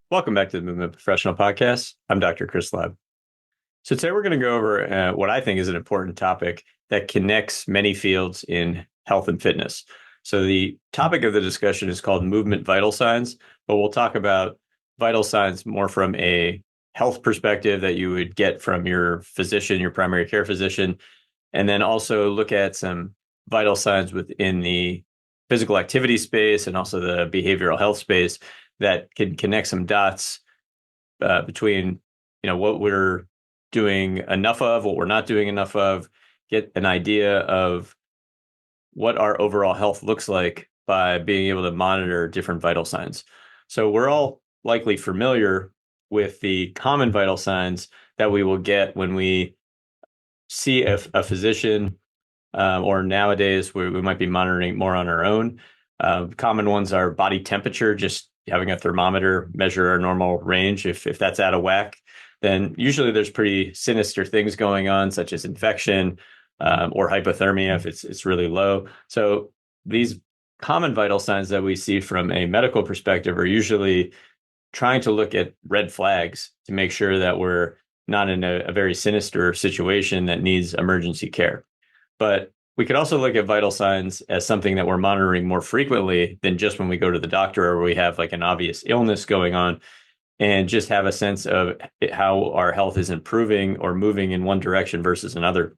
Welcome back to the Movement Professional Podcast. I'm Dr. Chris Lab. So today we're going to go over what I think is an important topic that connects many fields in health and fitness. So the topic of the discussion is called movement vital signs, but we'll talk about vital signs more from a health perspective that you would get from your physician, your primary care physician, and then also look at some vital signs within the physical activity space and also the behavioral health space that can connect some dots between what we're doing enough of, what we're not doing enough of, get an idea of what our overall health looks like by being able to monitor different vital signs. So we're all likely familiar with the common vital signs that we will get when we see a physician, or nowadays we might be monitoring more on our own. Common ones are body temperature, just having a thermometer measure our normal range. If that's out of whack, then usually there's pretty sinister things going on, such as infection, or hypothermia if it's really low. So these common vital signs that we see from a medical perspective are usually trying to look at red flags to make sure that we're not in a very sinister situation that needs emergency care. But we could also look at vital signs as something that we're monitoring more frequently than just when we go to the doctor or we have like an obvious illness going on, and just have a sense of how our health is improving or moving in one direction versus another.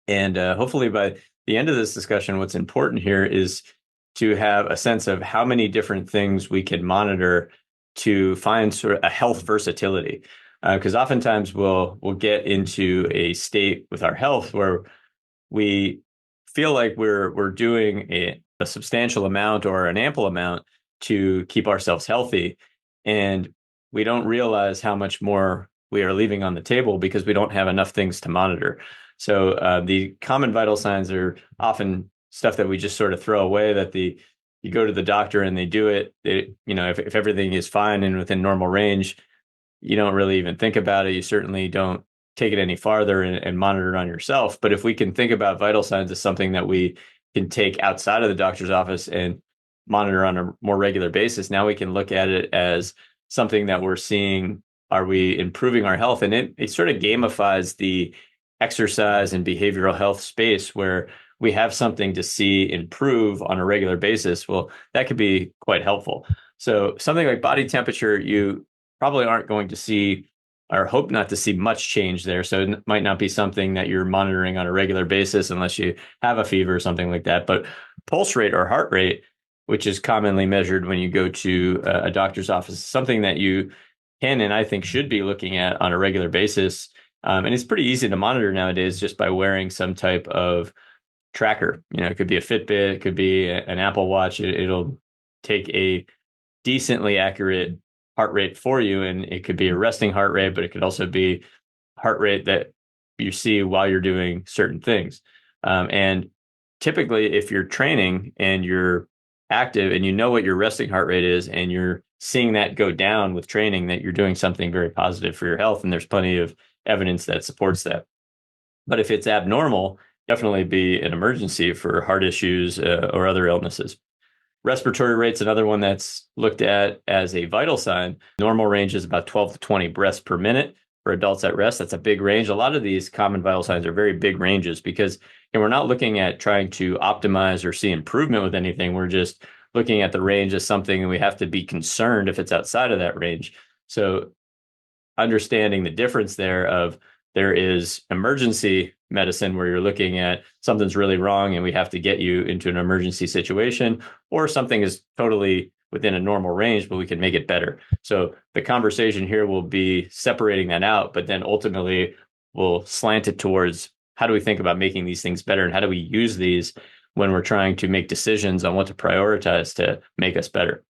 And hopefully by the end of this discussion, what's important here is to have a sense of how many different things we can monitor to find sort of a health versatility. Because oftentimes we'll get into a state with our health where we feel like we're doing a substantial amount or an ample amount to keep ourselves healthy, and we don't realize how much more we are leaving on the table because we don't have enough things to monitor. So the common vital signs are often stuff that we just sort of throw away. That you go to the doctor and they do it. If everything is fine and within normal range, you don't really even think about it. You certainly don't take it any farther and monitor it on yourself. But if we can think about vital signs as something that we can take outside of the doctor's office and monitor on a more regular basis, now we can look at it as something that we're seeing. Are we improving our health? And it sort of gamifies the exercise and behavioral health space where we have something to see improve on a regular basis. Well, that could be quite helpful. So something like body temperature, you probably aren't going to see or hope not to see much change there. So it might not be something that you're monitoring on a regular basis unless you have a fever or something like that. But pulse rate or heart rate, which is commonly measured when you go to a doctor's office, is something that you can and I think should be looking at on a regular basis. And it's pretty easy to monitor nowadays just by wearing some type of tracker. It could be a Fitbit, it could be an Apple Watch. It'll take a decently accurate heart rate for you, and it could be a resting heart rate, but it could also be heart rate that you see while you're doing certain things. And typically, if you're training and you're active and you know what your resting heart rate is, and you're seeing that go down with training, that you're doing something very positive for your health, and there's plenty of evidence that supports that. But if it's abnormal, definitely be an emergency for heart issues or other illnesses. Respiratory rate's another one that's looked at as a vital sign. Normal range is about 12 to 20 breaths per minute for adults at rest. That's a big range. A lot of these common vital signs are very big ranges because we're not looking at trying to optimize or see improvement with anything. We're just looking at the range as something, and we have to be concerned if it's outside of that range. So understanding the difference there is emergency medicine where you're looking at something's really wrong and we have to get you into an emergency situation, or something is totally within a normal range, but we can make it better. So the conversation here will be separating that out, but then ultimately we'll slant it towards how do we think about making these things better, and how do we use these when we're trying to make decisions on what to prioritize to make us better.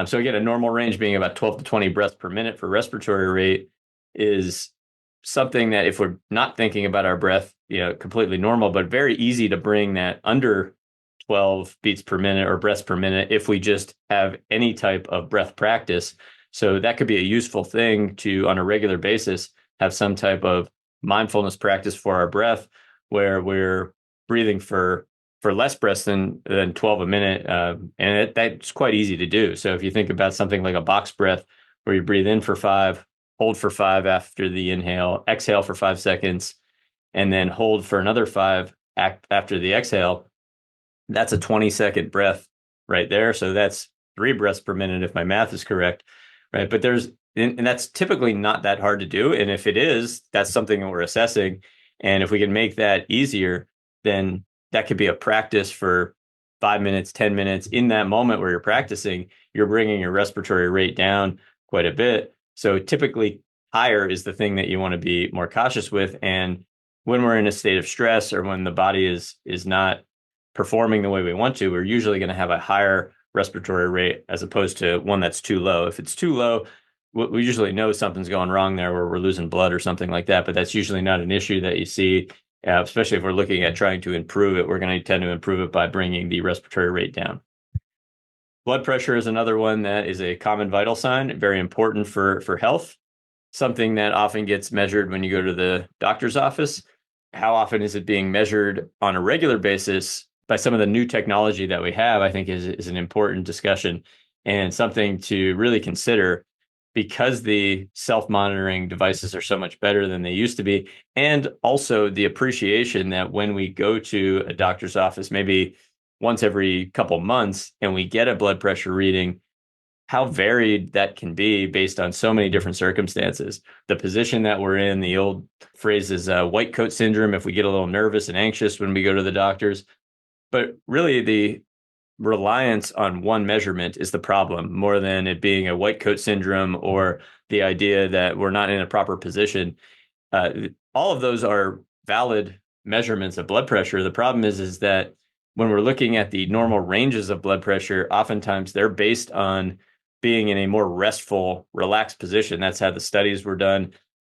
So again, a normal range being about 12 to 20 breaths per minute for respiratory rate is something that if we're not thinking about our breath, completely normal, but very easy to bring that under 12 beats per minute or breaths per minute if we just have any type of breath practice. So that could be a useful thing to, on a regular basis, have some type of mindfulness practice for our breath where we're breathing for less breaths than 12 a minute. And that's quite easy to do. So if you think about something like a box breath where you breathe in for 5, hold for 5 after the inhale, exhale for 5 seconds, and then hold for another 5 after the exhale. That's a 20-second breath right there. So that's 3 breaths per minute if my math is correct, right? But and that's typically not that hard to do. And if it is, that's something that we're assessing. And if we can make that easier, then that could be a practice for 5 minutes, 10 minutes. In that moment where you're practicing, you're bringing your respiratory rate down quite a bit. So typically higher is the thing that you want to be more cautious with. And when we're in a state of stress or when the body is not performing the way we want to, we're usually going to have a higher respiratory rate as opposed to one that's too low. If it's too low, we usually know something's going wrong there where we're losing blood or something like that, but that's usually not an issue that you see, especially if we're looking at trying to improve it. We're going to tend to improve it by bringing the respiratory rate down. Blood pressure is another one that is a common vital sign, very important for health, something that often gets measured when you go to the doctor's office. How often is it being measured on a regular basis? By some of the new technology that we have, I think is an important discussion and something to really consider, because the self-monitoring devices are so much better than they used to be. And also the appreciation that when we go to a doctor's office, maybe once every couple months, and we get a blood pressure reading, how varied that can be based on so many different circumstances. The position that we're in, the old phrase is white coat syndrome, if we get a little nervous and anxious when we go to the doctors. But really, the reliance on one measurement is the problem, more than it being a white coat syndrome or the idea that we're not in a proper position. All of those are valid measurements of blood pressure. The problem is that when we're looking at the normal ranges of blood pressure, oftentimes they're based on being in a more restful, relaxed position. That's how the studies were done.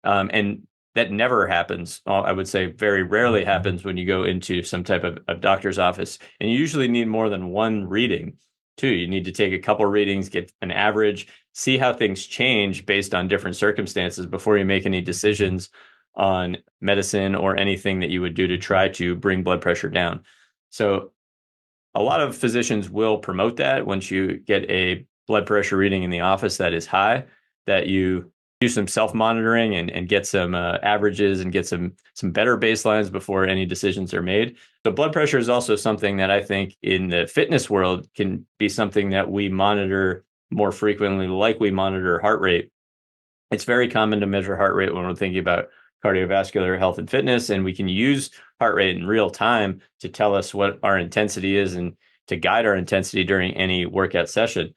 And that never happens. I would say very rarely happens when you go into some type of doctor's office. And you usually need more than one reading, too. You need to take a couple readings, get an average, see how things change based on different circumstances before you make any decisions on medicine or anything that you would do to try to bring blood pressure down. So a lot of physicians will promote that once you get a blood pressure reading in the office that is high, that you do some self-monitoring and get some averages and get some better baselines before any decisions are made. So blood pressure is also something that I think in the fitness world can be something that we monitor more frequently, like we monitor heart rate. It's very common to measure heart rate when we're thinking about cardiovascular health and fitness, and we can use heart rate in real time to tell us what our intensity is and to guide our intensity during any workout session.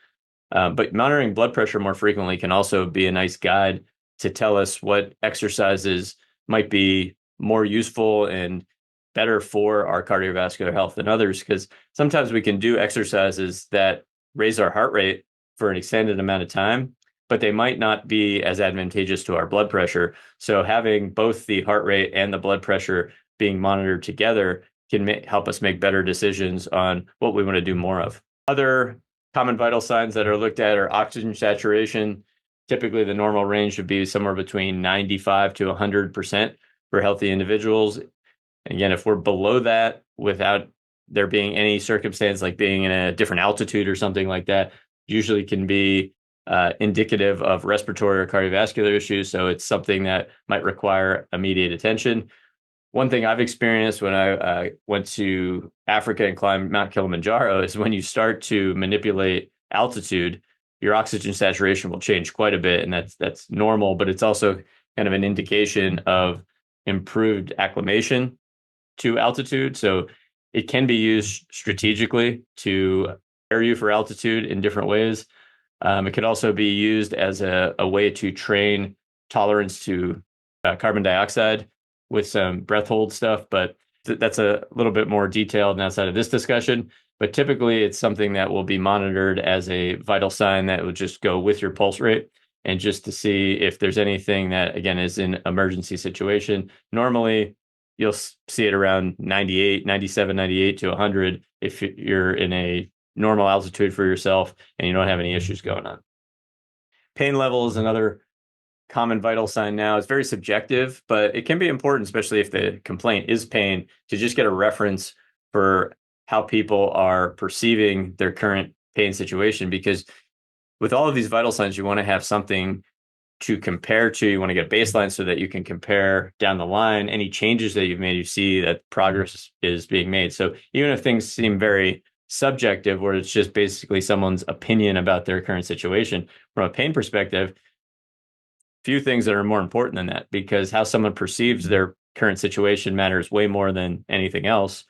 But monitoring blood pressure more frequently can also be a nice guide to tell us what exercises might be more useful and better for our cardiovascular health than others, because sometimes we can do exercises that raise our heart rate for an extended amount of time, but they might not be as advantageous to our blood pressure. So having both the heart rate and the blood pressure being monitored together can help us make better decisions on what we want to do more of. Other common vital signs that are looked at are oxygen saturation. Typically, the normal range should be somewhere between 95 to 100% for healthy individuals. Again, if we're below that without there being any circumstance like being in a different altitude or something like that, usually can be indicative of respiratory or cardiovascular issues. So it's something that might require immediate attention. One thing I've experienced when I went to Africa and climbed Mount Kilimanjaro is when you start to manipulate altitude, your oxygen saturation will change quite a bit. And that's normal, but it's also kind of an indication of improved acclimation to altitude. So it can be used strategically to prepare you for altitude in different ways. It could also be used as a way to train tolerance to carbon dioxide with some breath hold stuff, but that's a little bit more detailed and outside of this discussion. But typically it's something that will be monitored as a vital sign that will just go with your pulse rate, and just to see if there's anything that, again, is an emergency situation. Normally you'll see it around 98, 97, 98 to 100 if you're in a normal altitude for yourself and you don't have any issues going on. Pain level is another common vital sign now. It's very subjective, but it can be important, especially if the complaint is pain, to just get a reference for how people are perceiving their current pain situation, because with all of these vital signs, you want to have something to compare to. You want to get a baseline so that you can compare down the line any changes that you've made. You see that progress is being made. So even if things seem very subjective, where it's just basically someone's opinion about their current situation, from a pain perspective, few things that are more important than that, because how someone perceives their current situation matters way more than anything else.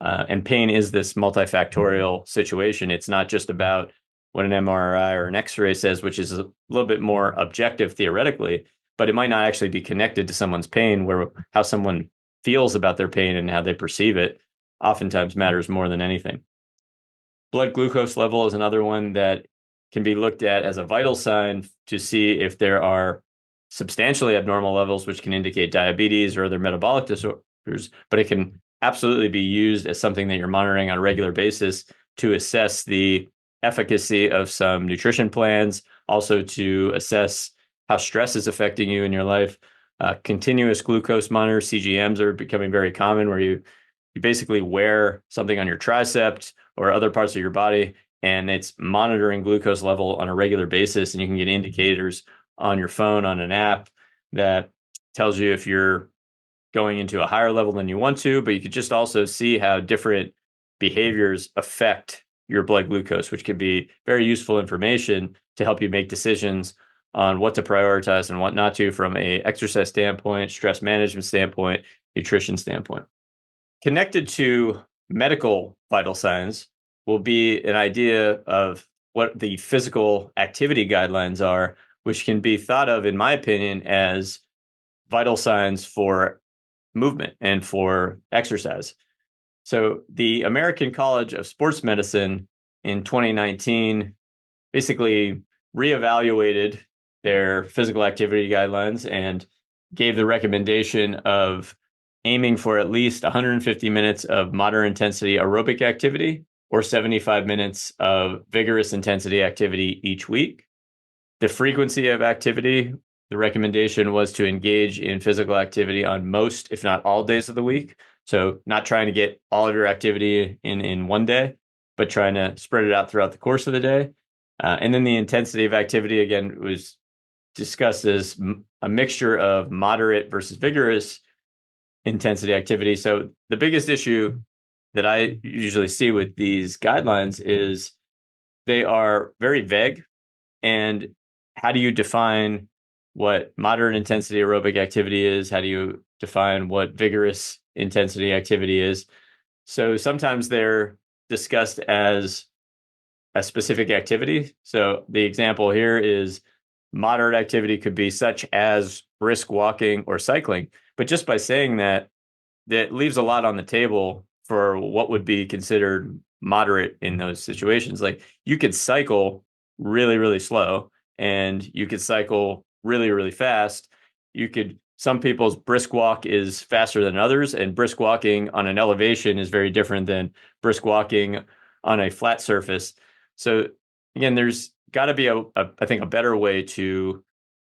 And pain is this multifactorial situation. It's not just about what an MRI or an X-ray says, which is a little bit more objective theoretically, but it might not actually be connected to someone's pain, where how someone feels about their pain and how they perceive it oftentimes matters more than anything. Blood glucose level is another one that can be looked at as a vital sign to see if there are substantially abnormal levels, which can indicate diabetes or other metabolic disorders, but it can absolutely be used as something that you're monitoring on a regular basis to assess the efficacy of some nutrition plans, also to assess how stress is affecting you in your life. Continuous glucose monitors, CGMs, are becoming very common, where you basically wear something on your triceps or other parts of your body, and it's monitoring glucose level on a regular basis. And you can get indicators on your phone, on an app, that tells you if you're going into a higher level than you want to, but you could just also see how different behaviors affect your blood glucose, which could be very useful information to help you make decisions on what to prioritize and what not to, from a exercise standpoint, stress management standpoint, nutrition standpoint. Connected to medical vital signs will be an idea of what the physical activity guidelines are, which can be thought of, in my opinion, as vital signs for movement and for exercise. So the American College of Sports Medicine in 2019 basically reevaluated their physical activity guidelines and gave the recommendation of aiming for at least 150 minutes of moderate intensity aerobic activity or 75 minutes of vigorous intensity activity each week. The frequency of activity, the recommendation was to engage in physical activity on most, if not all, days of the week. So not trying to get all of your activity in one day, but trying to spread it out throughout the course of the day. And then the intensity of activity, again, was discussed as a mixture of moderate versus vigorous intensity activity. So the biggest issue that I usually see with these guidelines is they are very vague. And how do you define what moderate intensity aerobic activity is? How do you define what vigorous intensity activity is? So sometimes they're discussed as a specific activity. So the example here is moderate activity could be such as brisk walking or cycling. But just by saying that, that leaves a lot on the table for what would be considered moderate in those situations. Like, you could cycle really, really slow, and you could cycle really, really fast. Some people's brisk walk is faster than others, and brisk walking on an elevation is very different than brisk walking on a flat surface. So again, there's got to be I think, a better way to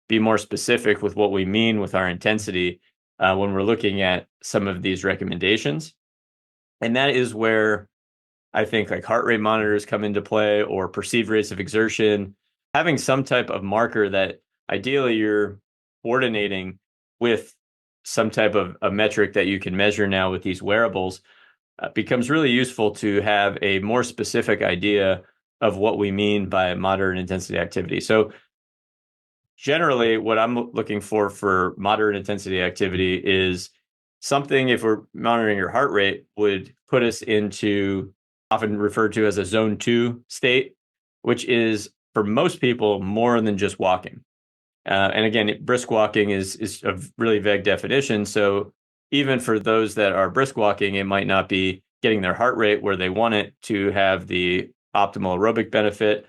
be more specific with what we mean with our intensity when we're looking at some of these recommendations. And that is where I think like heart rate monitors come into play, or perceived rates of exertion. Having some type of marker that ideally you're coordinating with some type of a metric that you can measure now with these wearables becomes really useful to have a more specific idea of what we mean by moderate intensity activity. So generally, what I'm looking for moderate intensity activity is something, if we're monitoring your heart rate, would put us into, often referred to as a zone 2 state, which is for most people more than just walking. And again, brisk walking is a really vague definition. So even for those that are brisk walking, it might not be getting their heart rate where they want it to have the optimal aerobic benefit.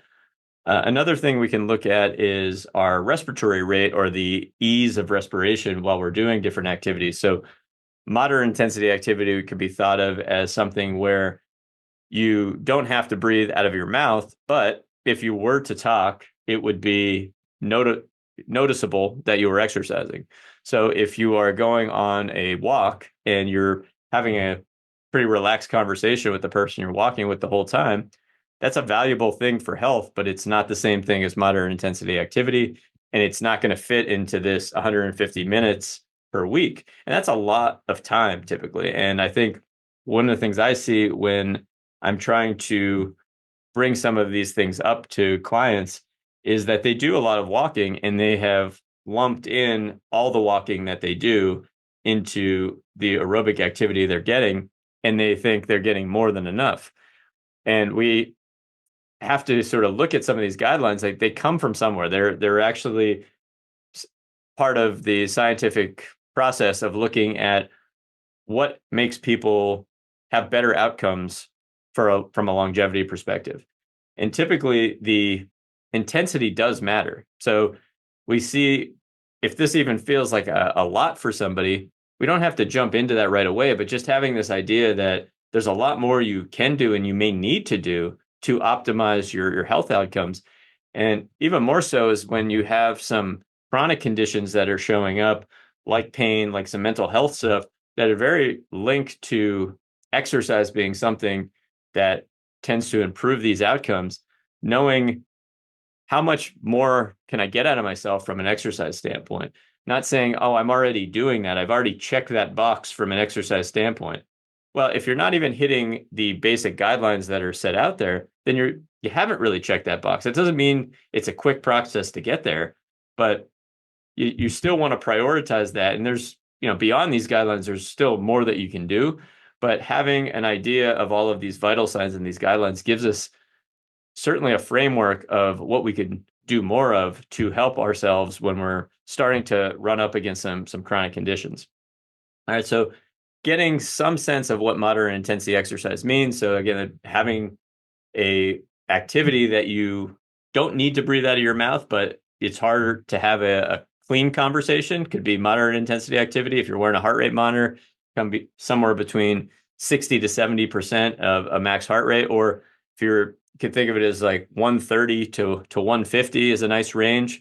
Another thing we can look at is our respiratory rate, or the ease of respiration while we're doing different activities. So moderate intensity activity could be thought of as something where you don't have to breathe out of your mouth, but if you were to talk, it would be noticeable that you were exercising. So if you are going on a walk and you're having a pretty relaxed conversation with the person you're walking with the whole time, that's a valuable thing for health, but it's not the same thing as moderate intensity activity. And it's not going to fit into this 150 minutes per week. And that's a lot of time typically. And I think one of the things I see when I'm trying to bring some of these things up to clients is that they do a lot of walking and they have lumped in all the walking that they do into the aerobic activity they're getting, and they think they're getting more than enough. And we have to sort of look at some of these guidelines. Like, they come from somewhere. They're actually part of the scientific process of looking at what makes people have better outcomes from a longevity perspective. And typically the intensity does matter. So we see, if this even feels like a lot for somebody, we don't have to jump into that right away, but just having this idea that there's a lot more you can do and you may need to do to optimize your health outcomes. And even more so is when you have some chronic conditions that are showing up, like pain, like some mental health stuff, that are very linked to exercise being something that tends to improve these outcomes. Knowing how much more can I get out of myself from an exercise standpoint, not saying, oh, I'm already doing that, I've already checked that box from an exercise standpoint. Well, if you're not even hitting the basic guidelines that are set out there, then you haven't really checked that box. It doesn't mean it's a quick process to get there, but you still want to prioritize that. And there's, beyond these guidelines, there's still more that you can do. But having an idea of all of these vital signs and these guidelines gives us certainly a framework of what we could do more of to help ourselves when we're starting to run up against some chronic conditions. All right, so getting some sense of what moderate intensity exercise means. So again, having a activity that you don't need to breathe out of your mouth, but it's harder to have a clean conversation. Could be moderate intensity activity. If you're wearing a heart rate monitor, it can be somewhere between 60 to 70% of a max heart rate. Or if you can think of it as like 130 to 150 is a nice range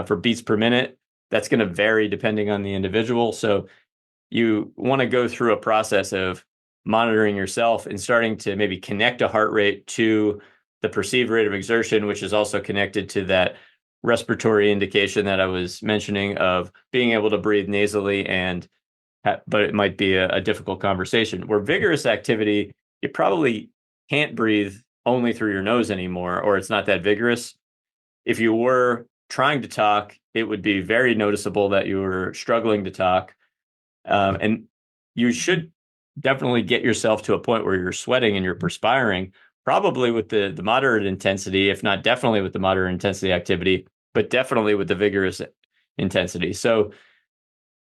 for beats per minute. That's going to vary depending on the individual. So you want to go through a process of monitoring yourself and starting to maybe connect a heart rate to the perceived rate of exertion, which is also connected to that respiratory indication that I was mentioning of being able to breathe nasally, but it might be a difficult conversation. Where vigorous activity, you probably can't breathe only through your nose anymore, or it's not that vigorous. If you were trying to talk, it would be very noticeable that you were struggling to talk. And you should definitely get yourself to a point where you're sweating and you're perspiring, probably with the moderate intensity, if not definitely with the moderate intensity activity, but definitely with the vigorous intensity. So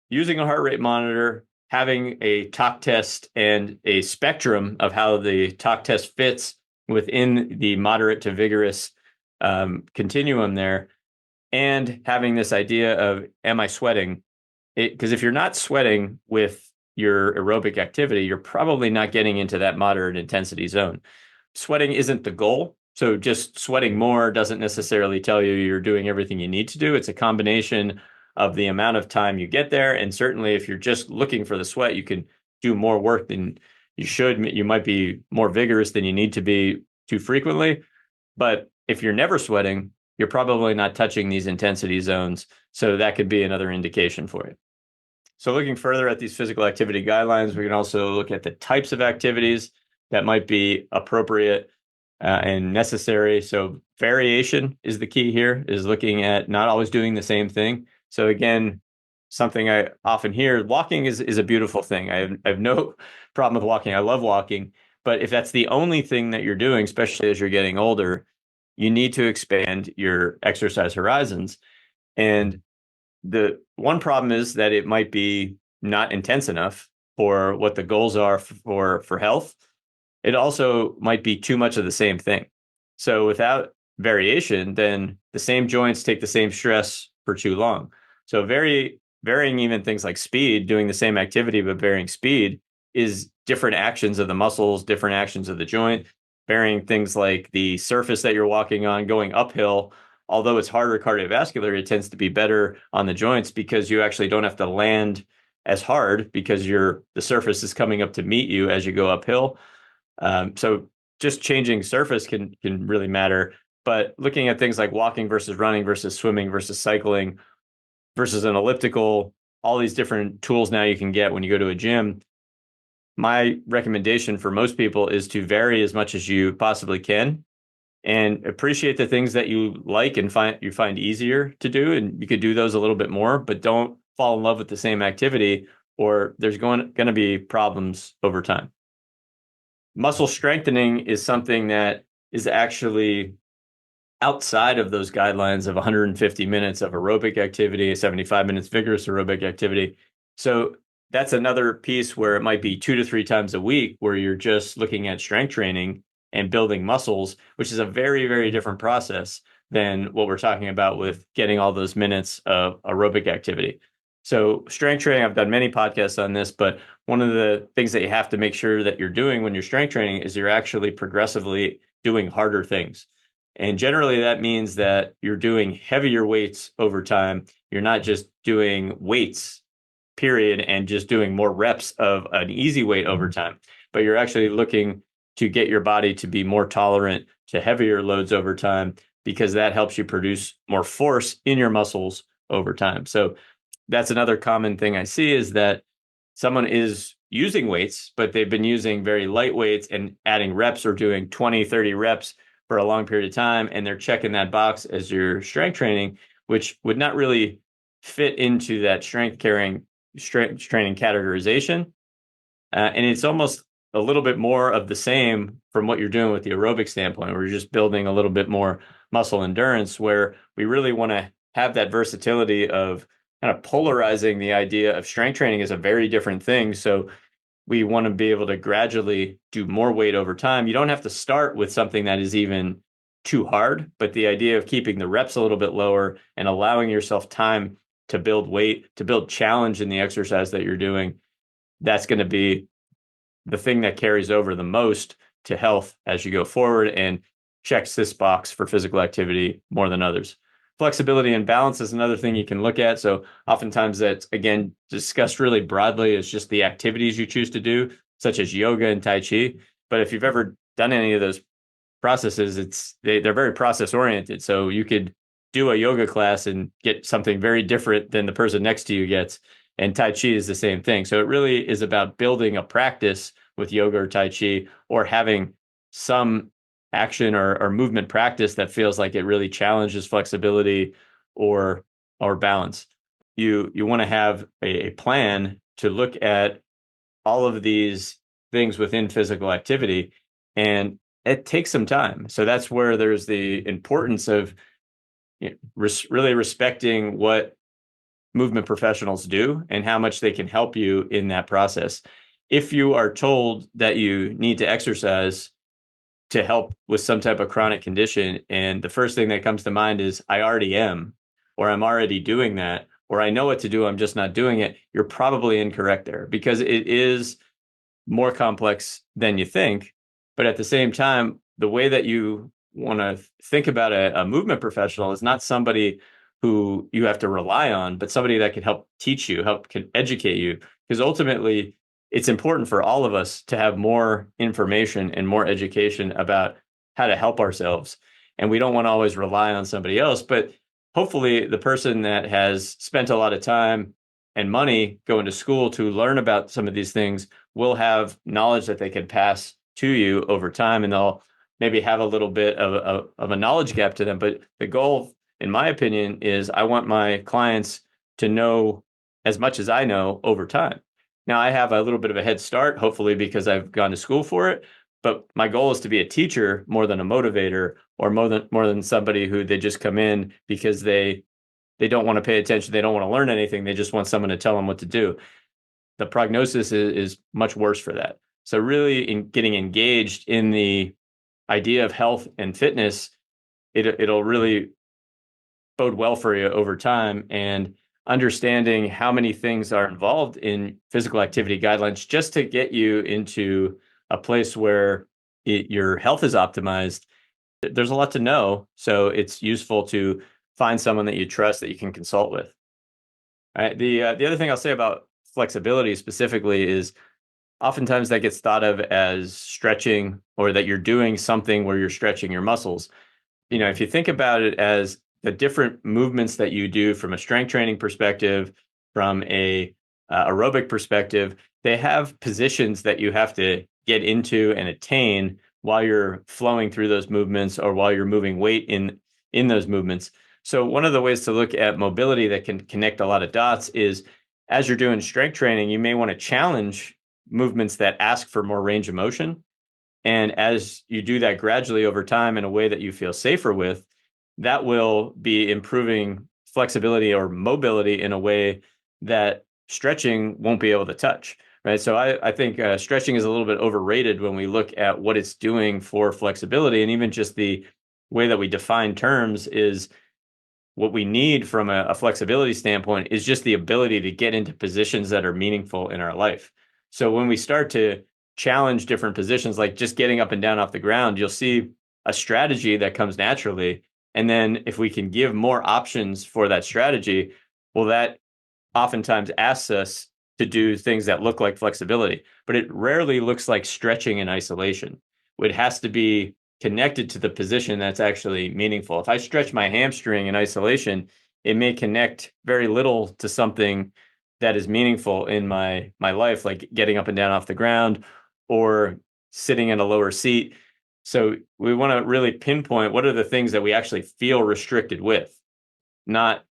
using a heart rate monitor, having a talk test and a spectrum of how the talk test fits within the moderate to vigorous continuum there, and having this idea of, am I sweating? Because if you're not sweating with your aerobic activity, you're probably not getting into that moderate intensity zone. Sweating isn't the goal. So just sweating more doesn't necessarily tell you you're doing everything you need to do. It's a combination of the amount of time you get there. And certainly if you're just looking for the sweat, you can do more work than you should. You might be more vigorous than you need to be too frequently. But if you're never sweating, you're probably not touching these intensity zones. So that could be another indication for it. So looking further at these physical activity guidelines, we can also look at the types of activities that might be appropriate and necessary. So variation is the key here, is looking at not always doing the same thing. So again, something I often hear, walking is a beautiful thing. I have no problem with walking. I love walking. But if that's the only thing that you're doing, especially as you're getting older, you need to expand your exercise horizons. And the one problem is that it might be not intense enough for what the goals are for health. It also might be too much of the same thing. So without variation, then the same joints take the same stress for too long. So varying even things like speed, doing the same activity but varying speed, is different actions of the muscles, different actions of the joint. Varying things like the surface that you're walking on, going uphill, although it's harder cardiovascular, it tends to be better on the joints because you actually don't have to land as hard because the surface is coming up to meet you as you go uphill. So just changing surface can really matter. But looking at things like walking versus running versus swimming versus cycling versus an elliptical, all these different tools now you can get when you go to a gym. My recommendation for most people is to vary as much as you possibly can and appreciate the things that you like and find easier to do. And you could do those a little bit more, but don't fall in love with the same activity, or there's going to be problems over time. Muscle strengthening is something that is actually outside of those guidelines of 150 minutes of aerobic activity, 75 minutes vigorous aerobic activity. So that's another piece where it might be 2 to 3 times a week where you're just looking at strength training and building muscles, which is a very, very different process than what we're talking about with getting all those minutes of aerobic activity. So strength training, I've done many podcasts on this, but one of the things that you have to make sure that you're doing when you're strength training is you're actually progressively doing harder things. And generally that means that you're doing heavier weights over time. You're not just doing weights, period, and just doing more reps of an easy weight over time, but you're actually looking to get your body to be more tolerant to heavier loads over time, because that helps you produce more force in your muscles over time. So that's another common thing I see, is that someone is using weights, but they've been using very light weights and adding reps or doing 20, 30 reps for a long period of time. And they're checking that box as your strength training, which would not really fit into that strength training categorization. And it's almost a little bit more of the same from what you're doing with the aerobic standpoint, where you're just building a little bit more muscle endurance, where we really want to have that versatility of kind of polarizing the idea of strength training as a very different thing. So we want to be able to gradually do more weight over time. You don't have to start with something that is even too hard, but the idea of keeping the reps a little bit lower and allowing yourself time to build weight, to build challenge in the exercise that you're doing, that's going to be the thing that carries over the most to health as you go forward and checks this box for physical activity more than others. Flexibility and balance is another thing you can look at. So oftentimes that's, again, discussed really broadly as just the activities you choose to do, such as yoga and Tai Chi. But if you've ever done any of those processes, they're very process oriented. So you could do a yoga class and get something very different than the person next to you gets. And Tai Chi is the same thing. So it really is about building a practice with yoga or Tai Chi, or having some action or movement practice that feels like it really challenges flexibility or balance. You want to have a plan to look at all of these things within physical activity, and it takes some time. So that's where there's the importance of really respecting what movement professionals do and how much they can help you in that process. If you are told that you need to exercise to help with some type of chronic condition, and the first thing that comes to mind is, I already am, or I'm already doing that, or I know what to do, I'm just not doing it, you're probably incorrect there, because it is more complex than you think. But at the same time, the way that you want to think about a movement professional is not somebody who you have to rely on, but somebody that can help teach you, can educate you. Because ultimately, it's important for all of us to have more information and more education about how to help ourselves. And we don't want to always rely on somebody else, but hopefully the person that has spent a lot of time and money going to school to learn about some of these things will have knowledge that they can pass to you over time, and they'll maybe have a little bit of a knowledge gap to them. But the goal, in my opinion, is I want my clients to know as much as I know over time. Now, I have a little bit of a head start, hopefully, because I've gone to school for it. But my goal is to be a teacher more than a motivator, or more than somebody who they just come in because they don't want to pay attention. They don't want to learn anything. They just want someone to tell them what to do. The prognosis is much worse for that. So really getting engaged in the idea of health and fitness, it'll really bode well for you over time. And understanding how many things are involved in physical activity guidelines just to get you into a place where your health is optimized. There's a lot to know. So it's useful to find someone that you trust that you can consult with. All right. The other thing I'll say about flexibility specifically is oftentimes that gets thought of as stretching, or that you're doing something where you're stretching your muscles. If you think about it as the different movements that you do from a strength training perspective, from a aerobic perspective, they have positions that you have to get into and attain while you're flowing through those movements, or while you're moving weight in those movements. So one of the ways to look at mobility that can connect a lot of dots is, as you're doing strength training, you may want to challenge movements that ask for more range of motion. And as you do that gradually over time in a way that you feel safer with, that will be improving flexibility or mobility in a way that stretching won't be able to touch, right? So I think stretching is a little bit overrated when we look at what it's doing for flexibility. And even just the way that we define terms is, what we need from a flexibility standpoint is just the ability to get into positions that are meaningful in our life. So when we start to challenge different positions, like just getting up and down off the ground, you'll see a strategy that comes naturally. And then if we can give more options for that strategy, well, that oftentimes asks us to do things that look like flexibility, but it rarely looks like stretching in isolation. It has to be connected to the position that's actually meaningful. If I stretch my hamstring in isolation, it may connect very little to something that is meaningful in my life, like getting up and down off the ground or sitting in a lower seat. So we want to really pinpoint what are the things that we actually feel restricted with, not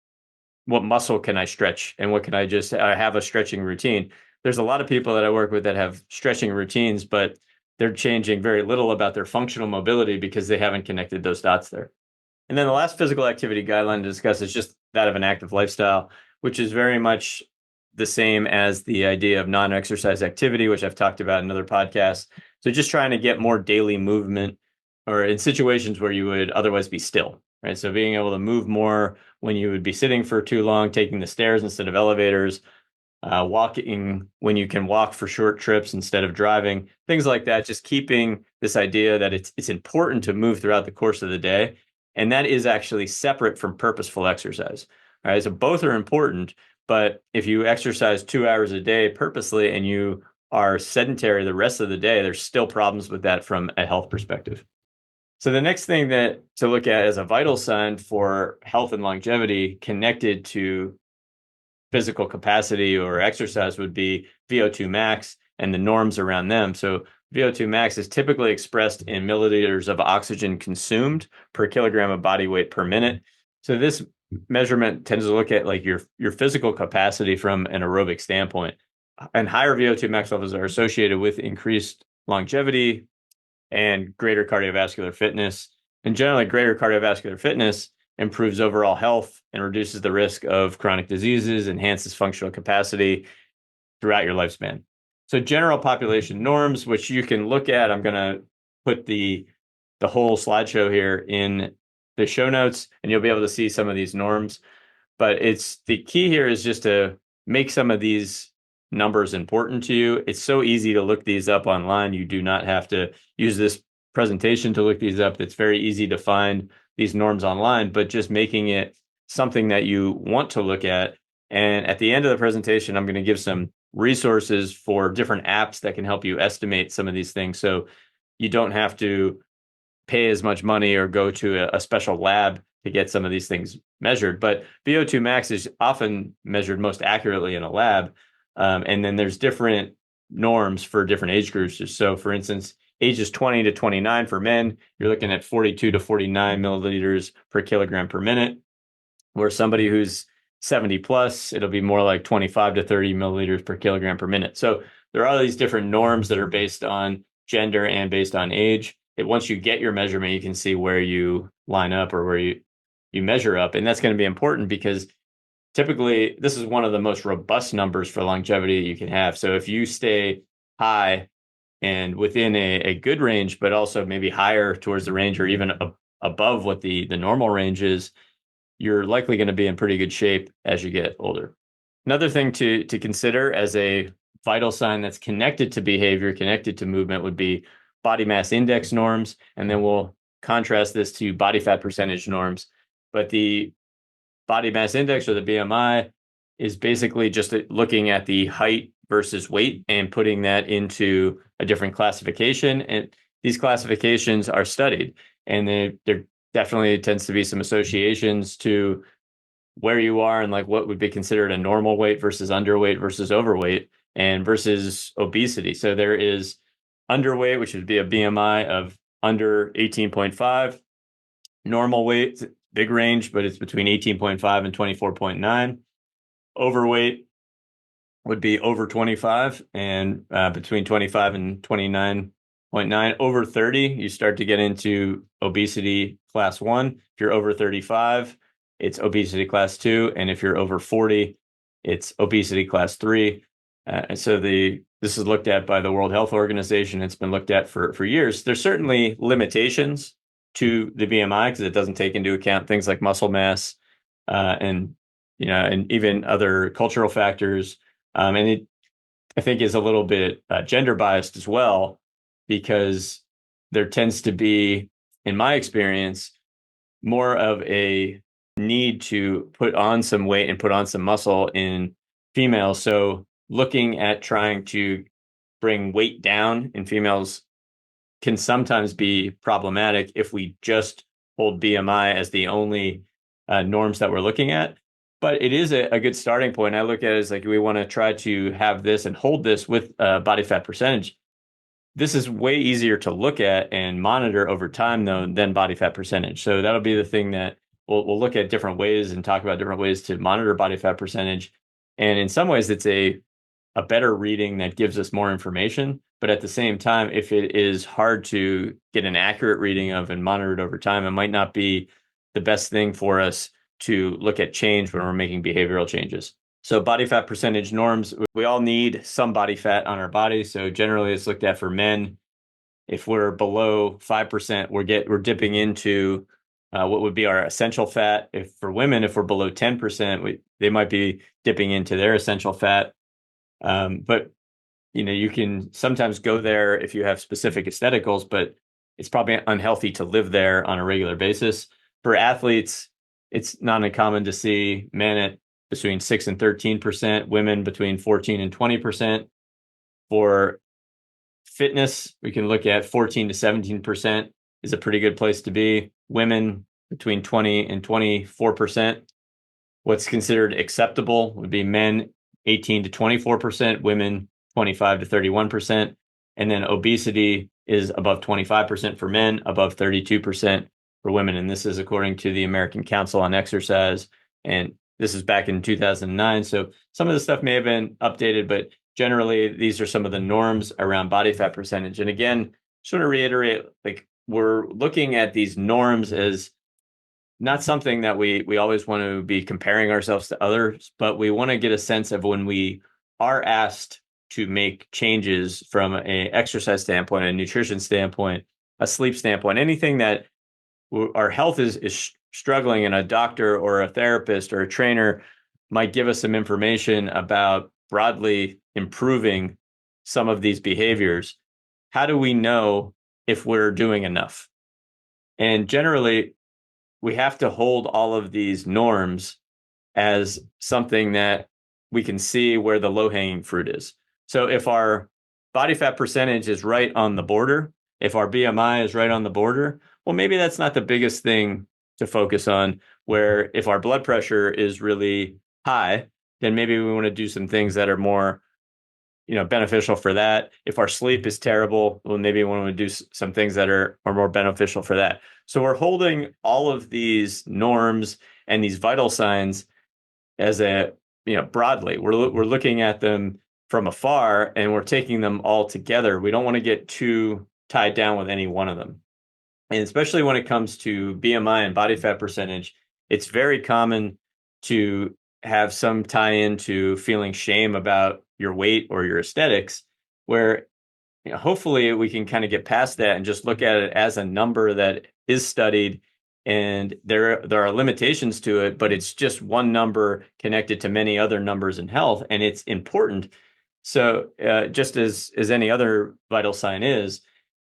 what muscle can I stretch and what can I just have a stretching routine. There's a lot of people that I work with that have stretching routines, but they're changing very little about their functional mobility because they haven't connected those dots there. And then the last physical activity guideline to discuss is just that of an active lifestyle, which is very much the same as the idea of non-exercise activity, which I've talked about in other podcasts. So just trying to get more daily movement, or in situations where you would otherwise be still, right? So being able to move more when you would be sitting for too long, taking the stairs instead of elevators, walking when you can walk for short trips instead of driving, things like that. Just keeping this idea that it's important to move throughout the course of the day. And that is actually separate from purposeful exercise. All right. So both are important, but if you exercise 2 hours a day purposely and you are sedentary the rest of the day, there's still problems with that from a health perspective. So the next thing that to look at as a vital sign for health and longevity connected to physical capacity or exercise would be VO2 max and the norms around them. So VO2 max is typically expressed in milliliters of oxygen consumed per kilogram of body weight per minute. So this measurement tends to look at like your physical capacity from an aerobic standpoint. And higher VO2 max levels are associated with increased longevity and greater cardiovascular fitness. And generally, greater cardiovascular fitness improves overall health and reduces the risk of chronic diseases, enhances functional capacity throughout your lifespan. So general population norms, which you can look at, I'm going to put the whole slideshow here in the show notes, and you'll be able to see some of these norms. But it's the key here is just to make some of these numbers important to you. It's so easy to look these up online. You do not have to use this presentation to look these up. It's very easy to find these norms online, but just making it something that you want to look at. And at the end of the presentation, I'm going to give some resources for different apps that can help you estimate some of these things. So you don't have to pay as much money or go to a special lab to get some of these things measured. But VO2 max is often measured most accurately in a lab. And then there's different norms for different age groups. So for instance, ages 20 to 29 for men, you're looking at 42 to 49 milliliters per kilogram per minute. Where somebody who's 70 plus, it'll be more like 25 to 30 milliliters per kilogram per minute. So there are these different norms that are based on gender and based on age. Once you get your measurement, you can see where you line up or where you measure up. And that's going to be important because typically this is one of the most robust numbers for longevity you can have. So if you stay high and within a good range, but also maybe higher towards the range or even above what the normal range is, you're likely going to be in pretty good shape as you get older. Another thing to consider as a vital sign that's connected to behavior, connected to movement, would be body mass index norms. And then we'll contrast this to body fat percentage norms. But the body mass index, or the BMI, is basically just looking at the height versus weight and putting that into a different classification. And these classifications are studied, and there definitely tends to be some associations to where you are and like what would be considered a normal weight versus underweight versus overweight and versus obesity. So there is underweight, which would be a BMI of under 18.5. Normal weight, big range, but it's between 18.5 and 24.9. Overweight would be over 25 and between 25 and 29.9. Over 30, you start to get into obesity class 1. If you're over 35, it's obesity class 2. And if you're over 40, it's obesity class 3. And so this is looked at by the World Health Organization. It's been looked at for years. There's certainly limitations to the BMI because it doesn't take into account things like muscle mass and even other cultural factors. And it, I think, is a little bit gender biased as well, because there tends to be, in my experience, more of a need to put on some weight and put on some muscle in females. So looking at trying to bring weight down in females can sometimes be problematic if we just hold BMI as the only norms that we're looking at. But it is a good starting point. I look at it as like we want to try to have this and hold this with body fat percentage. This is way easier to look at and monitor over time, though, than body fat percentage. So that'll be the thing that we'll look at different ways and talk about different ways to monitor body fat percentage. And in some ways, it's a better reading that gives us more information. But at the same time, if it is hard to get an accurate reading of and monitor it over time, it might not be the best thing for us to look at change when we're making behavioral changes. So body fat percentage norms, we all need some body fat on our body. So generally it's looked at for men. If we're below 5%, we're dipping into what would be our essential fat. If for women, if we're below 10%, they might be dipping into their essential fat. But you can sometimes go there if you have specific aesthetic goals, but it's probably unhealthy to live there on a regular basis. For athletes, it's not uncommon to see men at between 6 and 13%, women between 14 and 20%. For fitness, we can look at 14 to 17% is a pretty good place to be. Women between 20 and 24%. What's considered acceptable would be men 18 to 24%, women 25 to 31%. And then obesity is above 25% for men, above 32% for women. And this is according to the American Council on Exercise. And this is back in 2009. So some of the stuff may have been updated, but generally these are some of the norms around body fat percentage. And again, just want to reiterate, like, we're looking at these norms as not something that we always want to be comparing ourselves to others, but we want to get a sense of when we are asked to make changes from an exercise standpoint, a nutrition standpoint, a sleep standpoint, anything that our health is struggling, and a doctor or a therapist or a trainer might give us some information about broadly improving some of these behaviors. How do we know if we're doing enough? And generally, we have to hold all of these norms as something that we can see where the low-hanging fruit is. So if our body fat percentage is right on the border, if our BMI is right on the border, well, maybe that's not the biggest thing to focus on. Where if our blood pressure is really high, then maybe we want to do some things that are more beneficial for that. If our sleep is terrible, well, maybe we want to do some things that are more beneficial for that. So we're holding all of these norms and these vital signs as broadly. We're looking at them from afar, and we're taking them all together. We don't want to get too tied down with any one of them. And especially when it comes to BMI and body fat percentage, it's very common to have some tie into feeling shame about your weight or your aesthetics, where hopefully we can kind of get past that and just look at it as a number that is studied, and there are limitations to it, but it's just one number connected to many other numbers in health, and it's important. So just as any other vital sign is,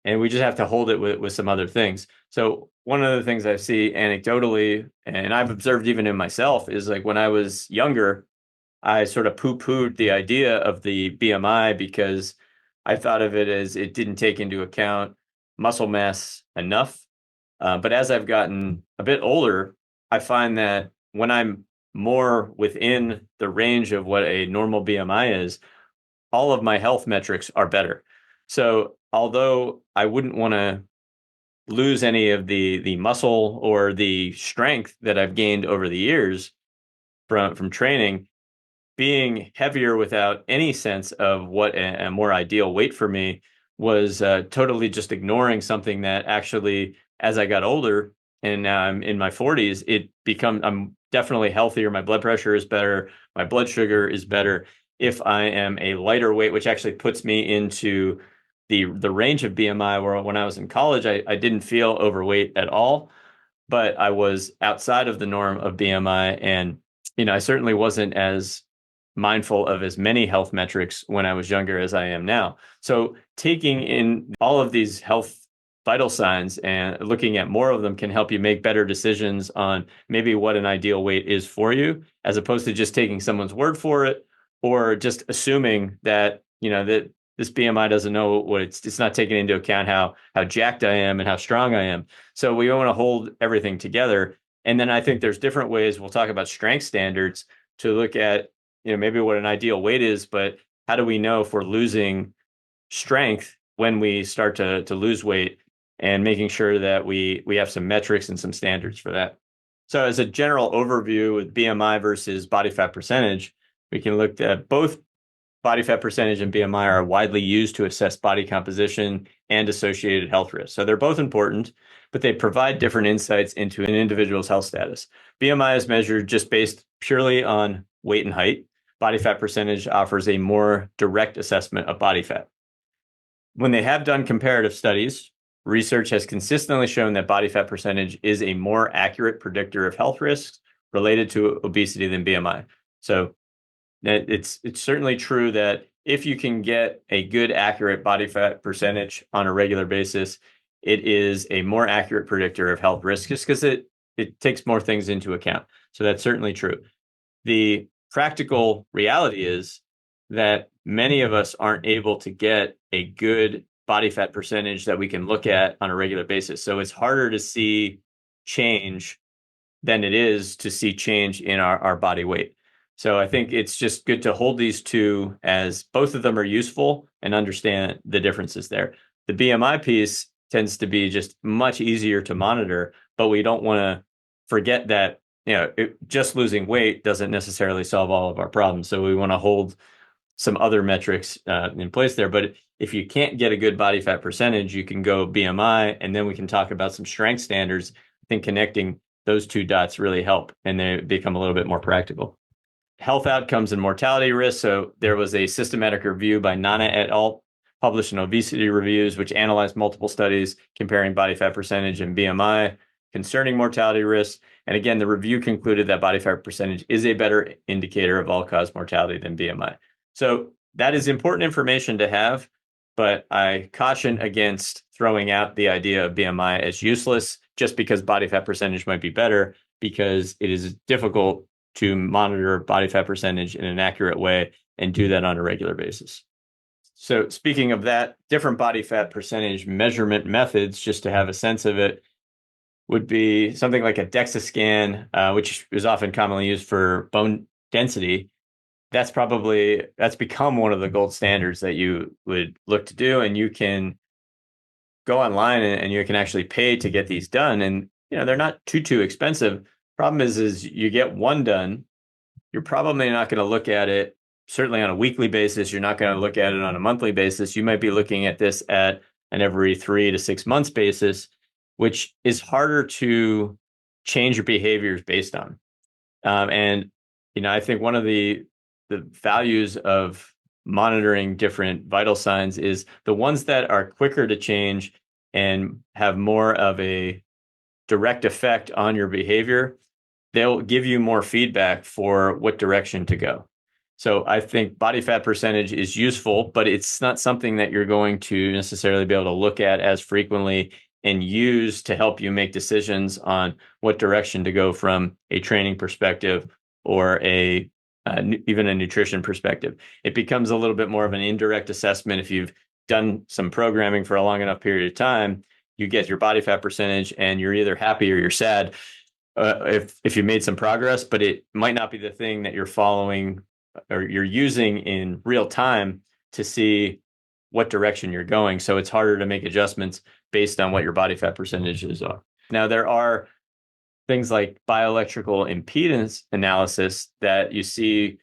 and we just have to hold it with some other things. So one of the things I see anecdotally, and I've observed even in myself, is like when I was younger, I sort of poo-pooed the idea of the BMI because I thought of it as it didn't take into account muscle mass enough. But as I've gotten a bit older, I find that when I'm more within the range of what a normal BMI is, all of my health metrics are better. So although I wouldn't want to lose any of the muscle or the strength that I've gained over the years from training, being heavier without any sense of what a more ideal weight for me was totally just ignoring something that actually, as I got older and now I'm in my 40s, I'm definitely healthier. My blood pressure is better. My blood sugar is better. If I am a lighter weight, which actually puts me into the range of BMI where when I was in college, I didn't feel overweight at all, but I was outside of the norm of BMI. And, I certainly wasn't as mindful of as many health metrics when I was younger as I am now. So taking in all of these health vital signs and looking at more of them can help you make better decisions on maybe what an ideal weight is for you, as opposed to just taking someone's word for it or just assuming that, that this BMI doesn't know what it's not taking into account how jacked I am and how strong I am. So we want to hold everything together. And then I think there's different ways. We'll talk about strength standards to look at, maybe what an ideal weight is, but how do we know if we're losing strength when we start to lose weight, and making sure that we have some metrics and some standards for that. So as a general overview with BMI versus body fat percentage, we can look at both body fat percentage and BMI are widely used to assess body composition and associated health risks. So they're both important, but they provide different insights into an individual's health status. BMI is measured just based purely on weight and height. Body fat percentage offers a more direct assessment of body fat. When they have done comparative studies, research has consistently shown that body fat percentage is a more accurate predictor of health risks related to obesity than BMI. So it's certainly true that if you can get a good, accurate body fat percentage on a regular basis, it is a more accurate predictor of health risks just because it takes more things into account. So that's certainly true. The practical reality is that many of us aren't able to get a good body fat percentage that we can look at on a regular basis. So it's harder to see change than it is to see change in our body weight. So I think it's just good to hold these two as both of them are useful and understand the differences there. The BMI piece tends to be just much easier to monitor, but we don't want to forget that just losing weight doesn't necessarily solve all of our problems. So we want to hold some other metrics in place there. But if you can't get a good body fat percentage, you can go BMI, and then we can talk about some strength standards. I think connecting those two dots really help, and they become a little bit more practical. Health outcomes and mortality risk. So there was a systematic review by Nana et al. Published in Obesity Reviews, which analyzed multiple studies comparing body fat percentage and BMI concerning mortality risks. And again, the review concluded that body fat percentage is a better indicator of all-cause mortality than BMI. So that is important information to have, but I caution against throwing out the idea of BMI as useless just because body fat percentage might be better, because it is difficult to monitor body fat percentage in an accurate way and do that on a regular basis. So speaking of that, different body fat percentage measurement methods, just to have a sense of it, would be something like a DEXA scan, which is often commonly used for bone density. That's become one of the gold standards that you would look to do. And you can go online and you can actually pay to get these done. And, they're not too expensive. Problem is you get one done, you're probably not going to look at it, certainly on a weekly basis. You're not going to look at it on a monthly basis. You might be looking at this at an every 3 to 6 months basis, which is harder to change your behaviors based on. And, I think one of the values of monitoring different vital signs is the ones that are quicker to change and have more of a direct effect on your behavior. They'll give you more feedback for what direction to go. So I think body fat percentage is useful, but it's not something that you're going to necessarily be able to look at as frequently and use to help you make decisions on what direction to go from a training perspective or a even a nutrition perspective. It becomes a little bit more of an indirect assessment. If you've done some programming for a long enough period of time, you get your body fat percentage and you're either happy or you're sad if you made some progress, but it might not be the thing that you're following or you're using in real time to see what direction you're going. So it's harder to make adjustments based on what your body fat percentages are. Now, there are things like bioelectrical impedance analysis that you see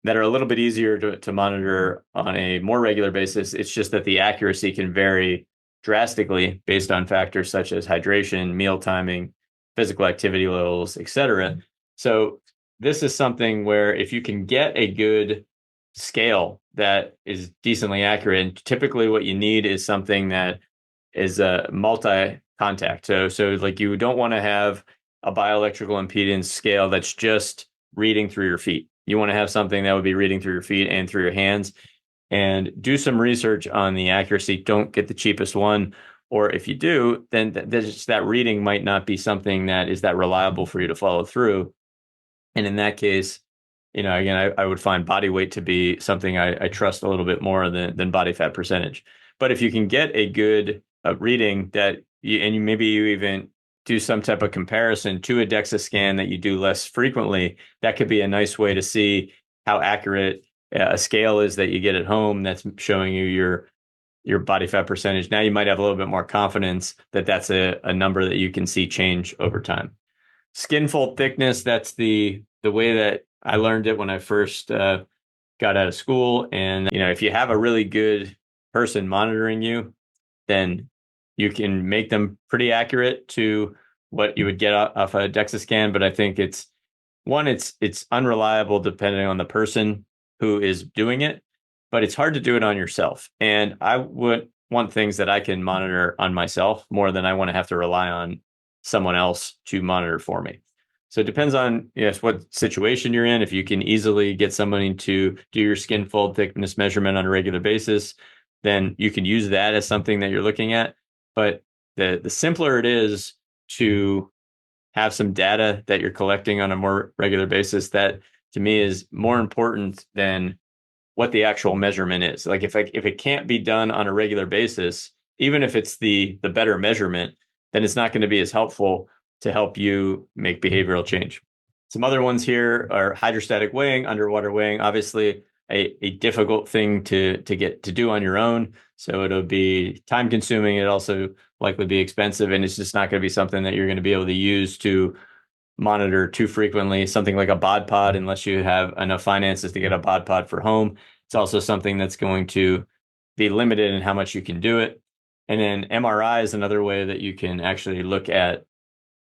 that are a little bit easier to monitor on a more regular basis. It's just that the accuracy can vary drastically based on factors such as hydration, meal timing, physical activity levels, etc. So this is something where if you can get a good scale that is decently accurate, and typically what you need is something that is a multi-contact. So like you don't want to have a bioelectrical impedance scale that's just reading through your feet. You want to have something that would be reading through your feet and through your hands, and do some research on the accuracy. Don't get the cheapest one. Or if you do, then that reading might not be something that is that reliable for you to follow through. And in that case, again, I would find body weight to be something I trust a little bit more than body fat percentage. But if you can get a good reading that, maybe you even do some type of comparison to a DEXA scan that you do less frequently, that could be a nice way to see how accurate a scale is that you get at home that's showing you your body fat percentage. Now you might have a little bit more confidence that that's a number that you can see change over time. Skin fold thickness, that's the way that I learned it when I first got out of school. And, if you have a really good person monitoring you, then you can make them pretty accurate to what you would get off a DEXA scan. But I think it's unreliable depending on the person who is doing it, but it's hard to do it on yourself. And I would want things that I can monitor on myself more than I want to have to rely on someone else to monitor for me. So it depends on what situation you're in. If you can easily get somebody to do your skin fold thickness measurement on a regular basis, then you can use that as something that you're looking at. But the simpler it is to have some data that you're collecting on a more regular basis, that to me is more important than what the actual measurement is. Like if it can't be done on a regular basis, even if it's the better measurement, then it's not going to be as helpful to help you make behavioral change. Some other ones here are hydrostatic weighing, underwater weighing, obviously a difficult thing to get to do on your own. So it'll be time consuming. It also likely be expensive, and it's just not going to be something that you're going to be able to use to monitor too frequently. Something like a bod pod, unless you have enough finances to get a bod pod for home, it's also something that's going to be limited in how much you can do it. And then MRI is another way that you can actually look at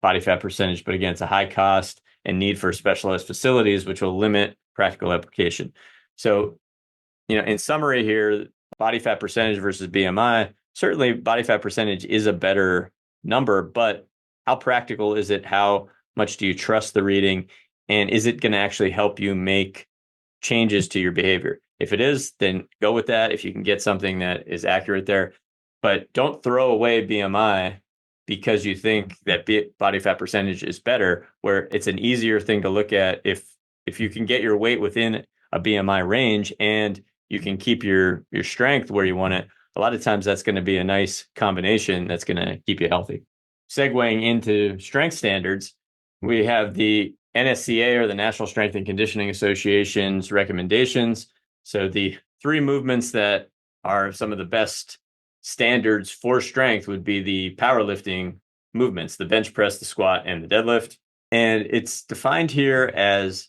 body fat percentage, but again, it's a high cost and need for specialized facilities, which will limit practical application. So, in summary here, body fat percentage versus BMI, certainly body fat percentage is a better number, but how practical is it? How much do you trust the reading? And is it going to actually help you make changes to your behavior? If it is, then go with that if you can get something that is accurate there. But don't throw away BMI because you think that body fat percentage is better, where it's an easier thing to look at. If you can get your weight within a BMI range and you can keep your strength where you want it, a lot of times that's going to be a nice combination that's going to keep you healthy. Segueing into strength standards, we have the NSCA, or the National Strength and Conditioning Association's recommendations. So the three movements that are some of the best standards for strength would be the powerlifting movements, the bench press, the squat, and the deadlift. And it's defined here as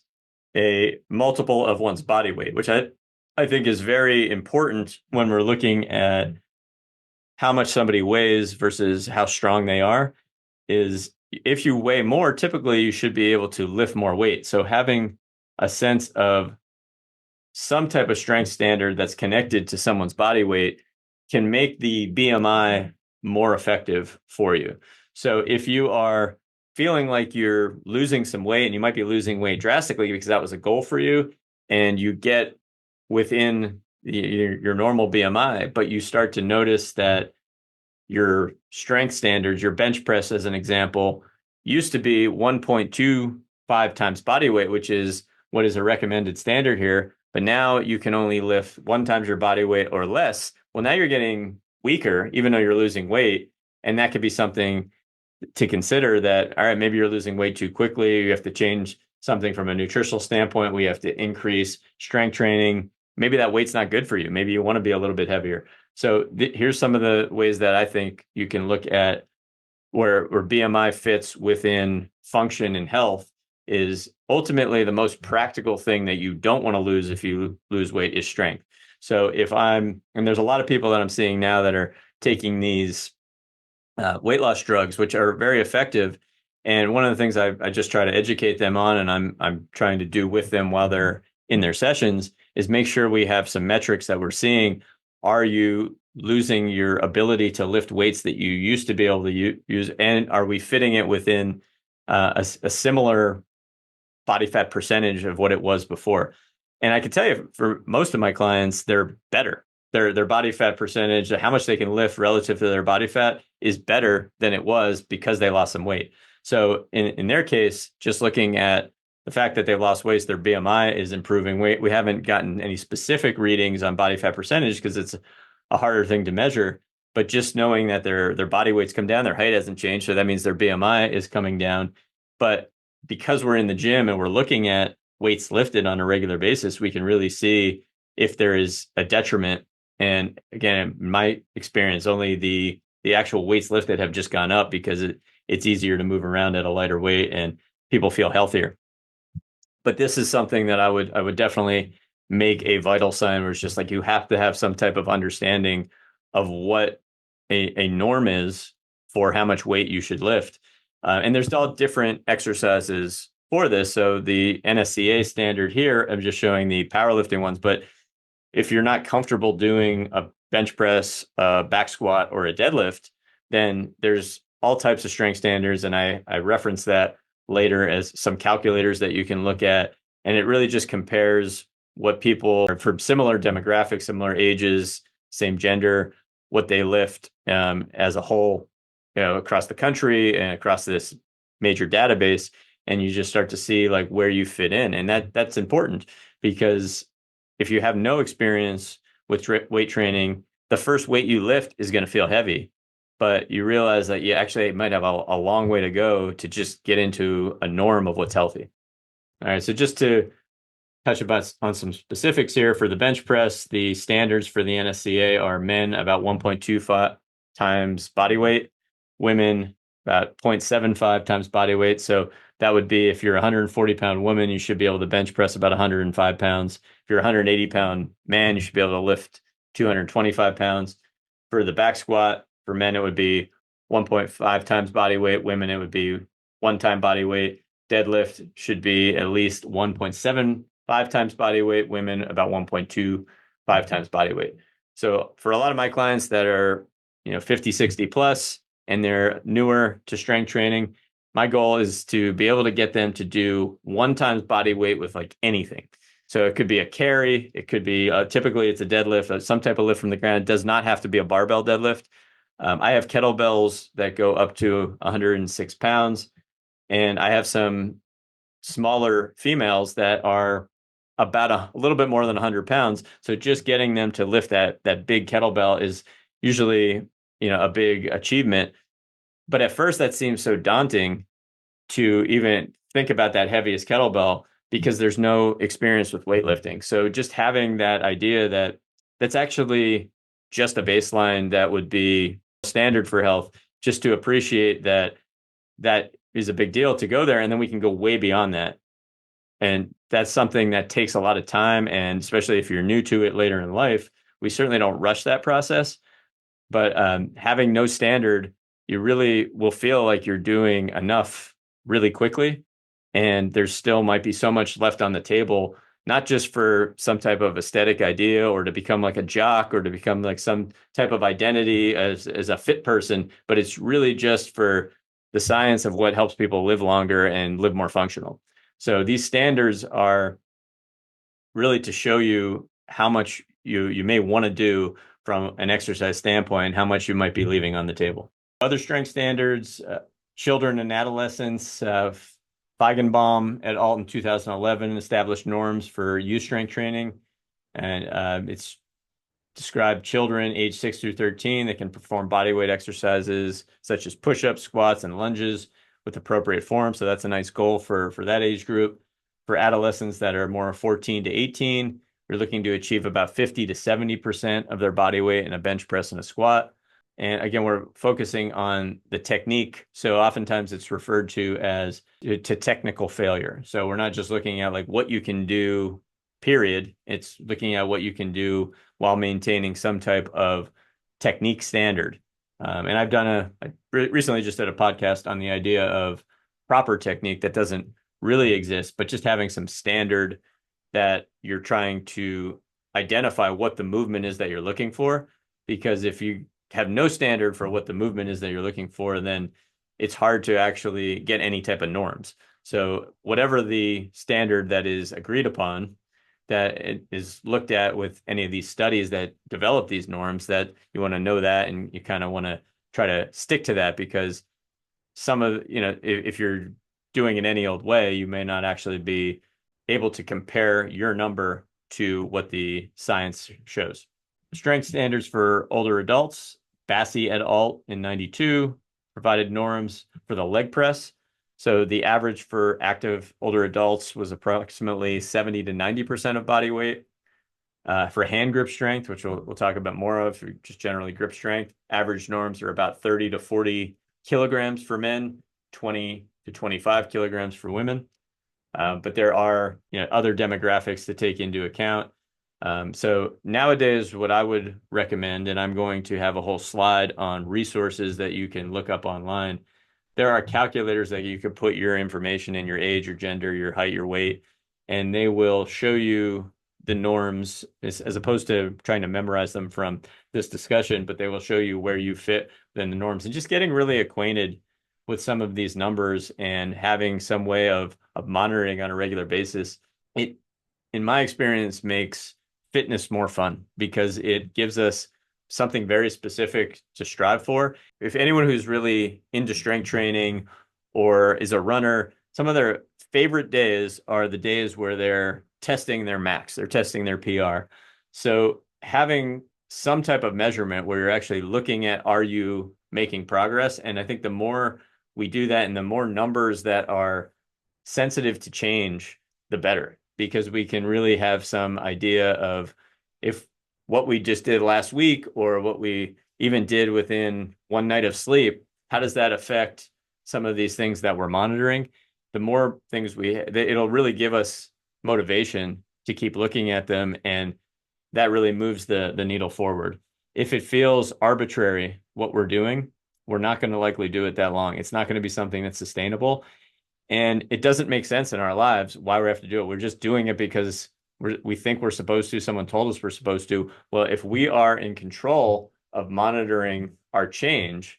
a multiple of one's body weight, which I think is very important when we're looking at how much somebody weighs versus how strong they are. Is if you weigh more, typically you should be able to lift more weight. So having a sense of some type of strength standard that's connected to someone's body weight can make the BMI more effective for you. So if you are feeling like you're losing some weight, and you might be losing weight drastically because that was a goal for you, and you get within your normal BMI, but you start to notice that your strength standards, your bench press, as an example, used to be 1.25 times body weight, which is what is a recommended standard here, but now you can only lift 1 times your body weight or less. Well, now you're getting weaker, even though you're losing weight. And that could be something to consider that, all right, maybe you're losing weight too quickly. You have to change something from a nutritional standpoint. We have to increase strength training. Maybe that weight's not good for you. Maybe you want to be a little bit heavier. So here's some of the ways that I think you can look at where BMI fits within function and health. Is ultimately the most practical thing that you don't want to lose if you lose weight is strength. So and there's a lot of people that I'm seeing now that are taking these weight loss drugs, which are very effective. And one of the things I just try to educate them on, and I'm trying to do with them while they're in their sessions, is make sure we have some metrics that we're seeing. Are you losing your ability to lift weights that you used to be able to use? And are we fitting it within a similar body fat percentage of what it was before? And I can tell you, for most of my clients, they're better. Their body fat percentage, how much they can lift relative to their body fat, is better than it was because they lost some weight. So in their case, just looking at the fact that they've lost weight, their BMI is improving. We haven't gotten any specific readings on body fat percentage because it's a harder thing to measure. But just knowing that their body weight's come down, their height hasn't changed, so that means their BMI is coming down. But because we're in the gym and we're looking at weights lifted on a regular basis, we can really see if there is a detriment. And again, in my experience, only the actual weights lifted have just gone up because it's easier to move around at a lighter weight and people feel healthier. But this is something that I would definitely make a vital sign, where it's just like you have to have some type of understanding of what a norm is for how much weight you should lift. And there's all different exercises for this. So the NSCA standard here, I'm just showing the powerlifting ones. But if you're not comfortable doing a bench press, a back squat, or a deadlift, then there's all types of strength standards. And I reference that later as some calculators that you can look at. And it really just compares what people from similar demographics, similar ages, same gender, what they lift as a whole, across the country and across this major database. And you just start to see like where you fit in. And that's important, because if you have no experience with weight training, the first weight you lift is going to feel heavy, but you realize that you actually might have a long way to go to just get into a norm of what's healthy. All right. So just to touch on some specifics here for the bench press, the standards for the NSCA are men about 1.25 times body weight, women about 0.75 times body weight. So that would be, if you're a 140-pound woman, you should be able to bench press about 105 pounds. If you're a 180-pound man, you should be able to lift 225 pounds. For the back squat, for men, it would be 1.5 times body weight. Women, it would be 1 time body weight. Deadlift should be at least 1.75 times body weight. Women, about 1.25 times body weight. So for a lot of my clients that are 50, 60 plus, and they're newer to strength training, my goal is to be able to get them to do 1 times body weight with like anything. So it could be a carry, it could be typically it's a deadlift, some type of lift from the ground. It does not have to be a barbell deadlift. I have kettlebells that go up to 106 pounds, and I have some smaller females that are about a little bit more than 100 pounds. So just getting them to lift that big kettlebell is usually a big achievement. But at first that seems so daunting to even think about that heaviest kettlebell, because there's no experience with weightlifting. So just having that idea that that's actually just a baseline that would be standard for health, just to appreciate that is a big deal to go there. And then we can go way beyond that. And that's something that takes a lot of time. And especially if you're new to it later in life, we certainly don't rush that process. But having no standard, you really will feel like you're doing enough really quickly. And there still might be so much left on the table, not just for some type of aesthetic idea or to become like a jock or to become like some type of identity as a fit person, but it's really just for the science of what helps people live longer and live more functional. So these standards are really to show you how much you may want to do from an exercise standpoint, how much you might be leaving on the table. Other strength standards, children and adolescents, Feigenbaum et al. In 2011 established norms for youth strength training, and it's described children aged 6 through 13 that can perform bodyweight exercises such as push-ups, squats, and lunges with appropriate form. So that's a nice goal for that age group. For adolescents that are more 14 to 18, we're looking to achieve about 50 to 70% of their body weight in a bench press and a squat. And again, we're focusing on the technique. So oftentimes it's referred to as to technical failure. So we're not just looking at like what you can do, period. It's looking at what you can do while maintaining some type of technique standard. And I recently just did a podcast on the idea of proper technique that doesn't really exist, but just having some standard that you're trying to identify what the movement is that you're looking for. Because if you have no standard for what the movement is that you're looking for, then it's hard to actually get any type of norms. So whatever the standard that is agreed upon, that it is looked at with any of these studies that develop these norms, that you want to know that, and you kind of want to try to stick to that, because some of, if you're doing it any old way, you may not actually be able to compare your number to what the science shows. Strength standards for older adults, Bassi et al. In 92 provided norms for the leg press. So the average for active older adults was approximately 70 to 90% of body weight. For hand grip strength, which we'll talk about more of, just generally grip strength, average norms are about 30 to 40 kilograms for men, 20 to 25 kilograms for women. But there are other demographics to take into account. So nowadays, what I would recommend, and I'm going to have a whole slide on resources that you can look up online. There are calculators that you could put your information in, your age, your gender, your height, your weight, and they will show you the norms as opposed to trying to memorize them from this discussion, but they will show you where you fit within the norms. And just getting really acquainted with some of these numbers and having some way of monitoring on a regular basis, it, in my experience, makes fitness more fun because it gives us something very specific to strive for. If anyone who's really into strength training or is a runner, some of their favorite days are the days where they're testing their max, they're testing their PR. So having some type of measurement where you're actually looking at, are you making progress? And I think the more we do that and the more numbers that are sensitive to change, the better, because we can really have some idea of if what we just did last week or what we even did within one night of sleep, how does that affect some of these things that we're monitoring? The more things it'll really give us motivation to keep looking at them, and that really moves the needle forward. If it feels arbitrary what we're doing, we're not going to likely do it that long. It's not going to be something that's sustainable, and it doesn't make sense in our lives why we have to do it. We're just doing it because we think we're supposed to. Someone told us we're supposed to. Well, if we are in control of monitoring our change,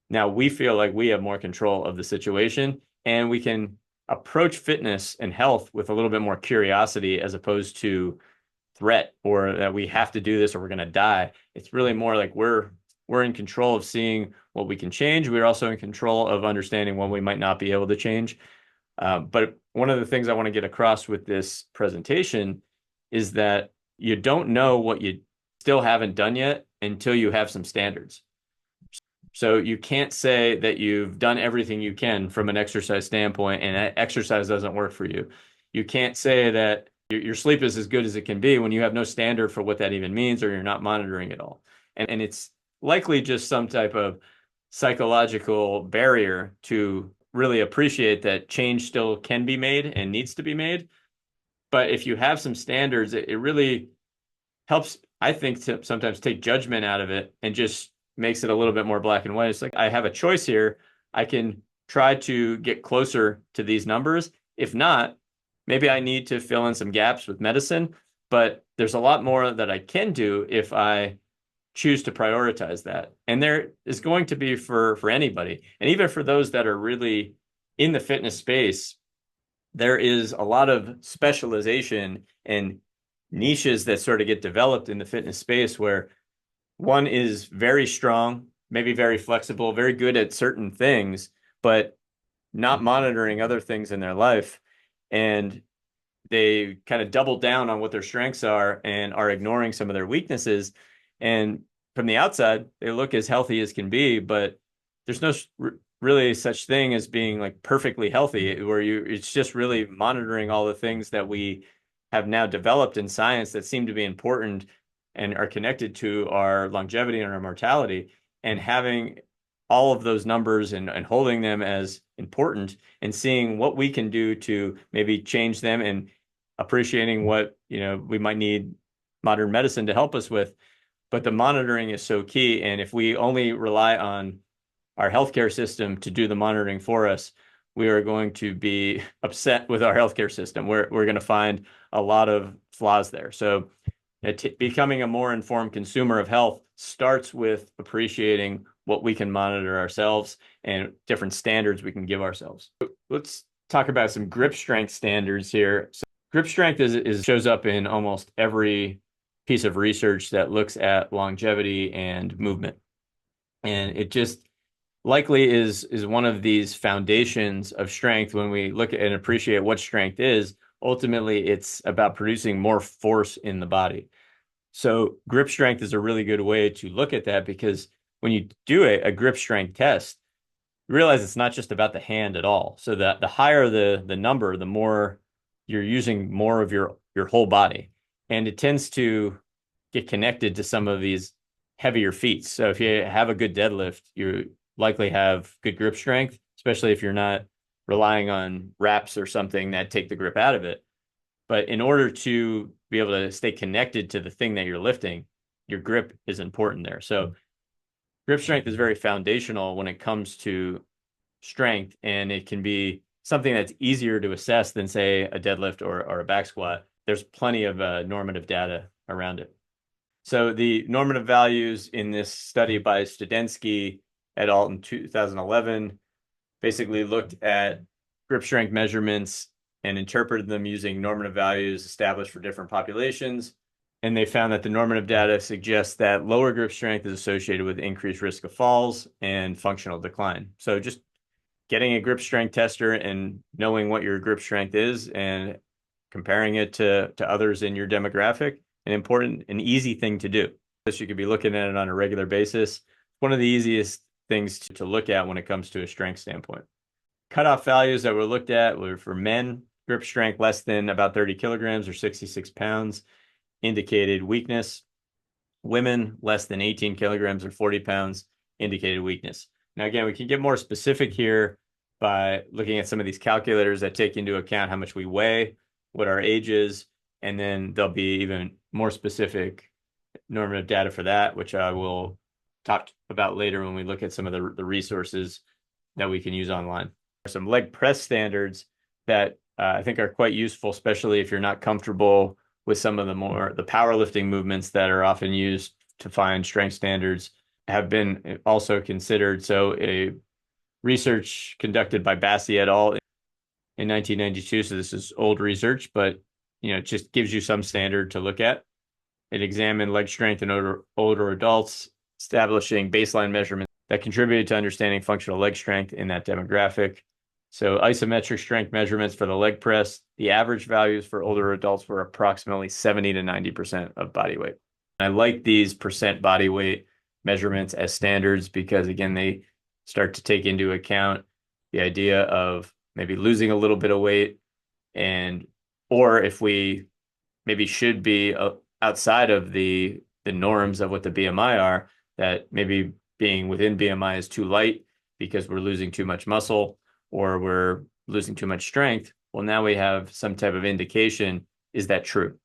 now we feel like we have more control of the situation, and we can approach fitness and health with a little bit more curiosity as opposed to threat, or that we have to do this or we're going to die. It's really more like we're in control of seeing what we can change. We're also in control of understanding when we might not be able to change. But one of the things I want to get across with this presentation is that you don't know what you still haven't done yet until you have some standards. So you can't say that you've done everything you can from an exercise standpoint and that exercise doesn't work for you. You can't say that your sleep is as good as it can be when you have no standard for what that even means, or you're not monitoring it all. And it's likely just some type of psychological barrier to really appreciate that change still can be made and needs to be made. But if you have some standards, it really helps, I think, to sometimes take judgment out of it and just makes it a little bit more black and white. It's like, I have a choice here. I can try to get closer to these numbers. If not, maybe I need to fill in some gaps with medicine, but there's a lot more that I can do if I choose to prioritize that. And there is going to be for anybody. And even for those that are really in the fitness space, there is a lot of specialization and niches that sort of get developed in the fitness space where one is very strong, maybe very flexible, very good at certain things, but not monitoring other things in their life, and they kind of double down on what their strengths are and are ignoring some of their weaknesses. And from the outside, they look as healthy as can be, but there's no really such thing as being like perfectly healthy, where it's just really monitoring all the things that we have now developed in science that seem to be important and are connected to our longevity and our mortality, and having all of those numbers and holding them as important and seeing what we can do to maybe change them, and appreciating what, we might need modern medicine to help us with. But the monitoring is so key. And if we only rely on our healthcare system to do the monitoring for us, we are going to be upset with our healthcare system. We're going to find a lot of flaws there. So becoming a more informed consumer of health starts with appreciating what we can monitor ourselves and different standards we can give ourselves. Let's talk about some grip strength standards here. So grip strength shows up in almost every piece of research that looks at longevity and movement. And it just likely is one of these foundations of strength. When we look at and appreciate what strength is, ultimately it's about producing more force in the body. So grip strength is a really good way to look at that, because when you do a grip strength test, you realize it's not just about the hand at all. So that the higher the number, the more you're using more of your whole body. And it tends to get connected to some of these heavier feats. So if you have a good deadlift, you likely have good grip strength, especially if you're not relying on wraps or something that take the grip out of it. But in order to be able to stay connected to the thing that you're lifting, your grip is important there. So grip strength is very foundational when it comes to strength, and it can be something that's easier to assess than, say, a deadlift or a back squat. There's plenty of normative data around it. So the normative values in this study by Studensky et al. In 2011 basically looked at grip strength measurements and interpreted them using normative values established for different populations. And they found that the normative data suggests that lower grip strength is associated with increased risk of falls and functional decline. So just getting a grip strength tester and knowing what your grip strength is and comparing it to others in your demographic, an easy thing to do. So you could be looking at it on a regular basis. One of the easiest things to look at when it comes to a strength standpoint. Cutoff values that were looked at were for men, grip strength less than about 30 kilograms or 66 pounds indicated weakness. Women less than 18 kilograms or 40 pounds indicated weakness. Now, again, we can get more specific here by looking at some of these calculators that take into account how much we weigh, what our age is, and then there'll be even more specific normative data for that, which I will talk about later when we look at some of the resources that we can use online. Some leg press standards that I think are quite useful, especially if you're not comfortable with some of the powerlifting movements that are often used to find strength standards, have been also considered. So a research conducted by Bassi et al. In 1992, so this is old research, but it just gives you some standard to look at. It examined leg strength in older adults, establishing baseline measurements that contributed to understanding functional leg strength in that demographic. So isometric strength measurements for the leg press, the average values for older adults were approximately 70 to 90% of body weight. I like these percent body weight measurements as standards because, again, they start to take into account the idea of maybe losing a little bit of weight, or if we maybe should be outside of the norms of what the BMI are, that maybe being within BMI is too light because we're losing too much muscle or we're losing too much strength. Well, now we have some type of indication. Is that true?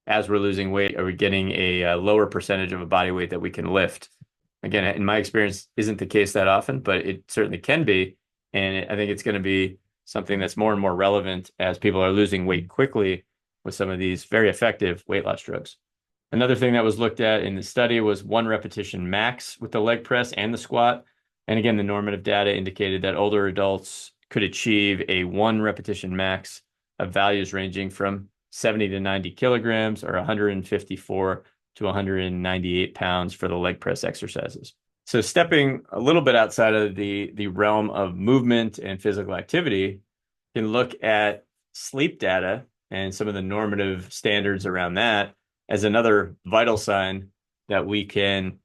As we're losing weight, are we getting a lower percentage of a body weight that we can lift? Again, in my experience, isn't the case that often, but it certainly can be. And I think it's going to be something that's more and more relevant as people are losing weight quickly with some of these very effective weight loss drugs. Another thing that was looked at in the study was 1 repetition max with the leg press and the squat. And again, the normative data indicated that older adults could achieve a 1 repetition max of values ranging from 70 to 90 kilograms or 154 to 198 pounds for the leg press exercises. So stepping a little bit outside of the realm of movement and physical activity, can look at sleep data and some of the normative standards around that as another vital sign that we can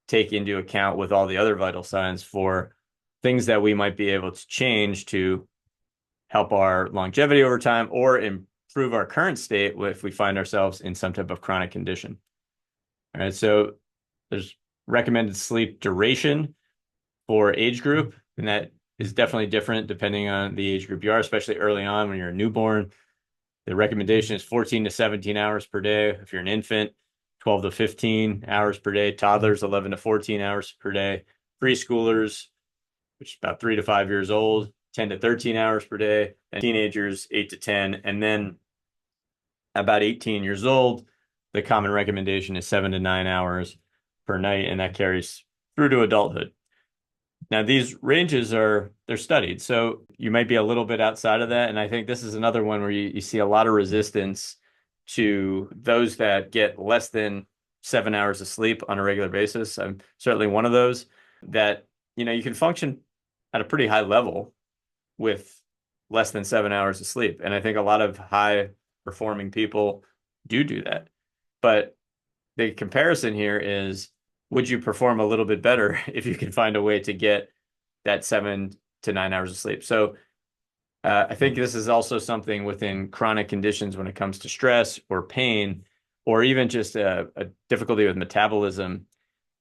take into account with all the other vital signs for things that we might be able to change to help our longevity over time or improve our current state if we find ourselves in some type of chronic condition. All right, so there's recommended sleep duration for age group, and that is definitely different depending on the age group you are, especially early on when you're a newborn. The recommendation is 14 to 17 hours per day. If you're an infant, 12 to 15 hours per day. Toddlers, 11 to 14 hours per day. Preschoolers, which is about 3 to 5 years old, 10 to 13 hours per day. And teenagers, 8 to 10. And then about 18 years old, the common recommendation is 7 to 9 hours per night, and that carries through to adulthood. Now, these ranges they're studied, so you might be a little bit outside of that. And I think this is another one where you see a lot of resistance to those that get less than 7 hours of sleep on a regular basis. I'm certainly one of those that, you can function at a pretty high level with less than 7 hours of sleep. And I think a lot of high performing people do that. But the comparison here is, would you perform a little bit better if you can find a way to get that 7 to 9 hours of sleep? So I think this is also something within chronic conditions when it comes to stress or pain, or even just a difficulty with metabolism,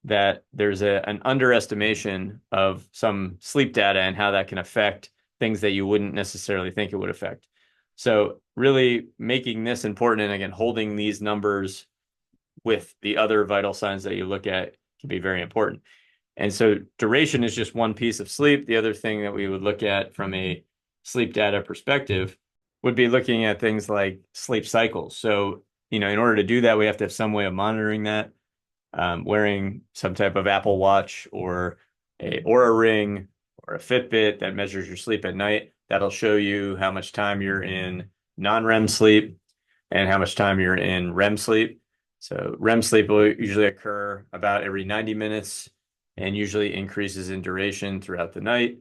that there's an underestimation of some sleep data and how that can affect things that you wouldn't necessarily think it would affect. So really making this important, and again, holding these numbers with the other vital signs that you look at can be very important. And so duration is just one piece of sleep. The other thing that we would look at from a sleep data perspective would be looking at things like sleep cycles. So, in order to do that, we have to have some way of monitoring that, wearing some type of Apple Watch or a Oura Ring or a Fitbit that measures your sleep at night. That'll show you how much time you're in non-REM sleep and how much time you're in REM sleep. So REM sleep will usually occur about every 90 minutes and usually increases in duration throughout the night.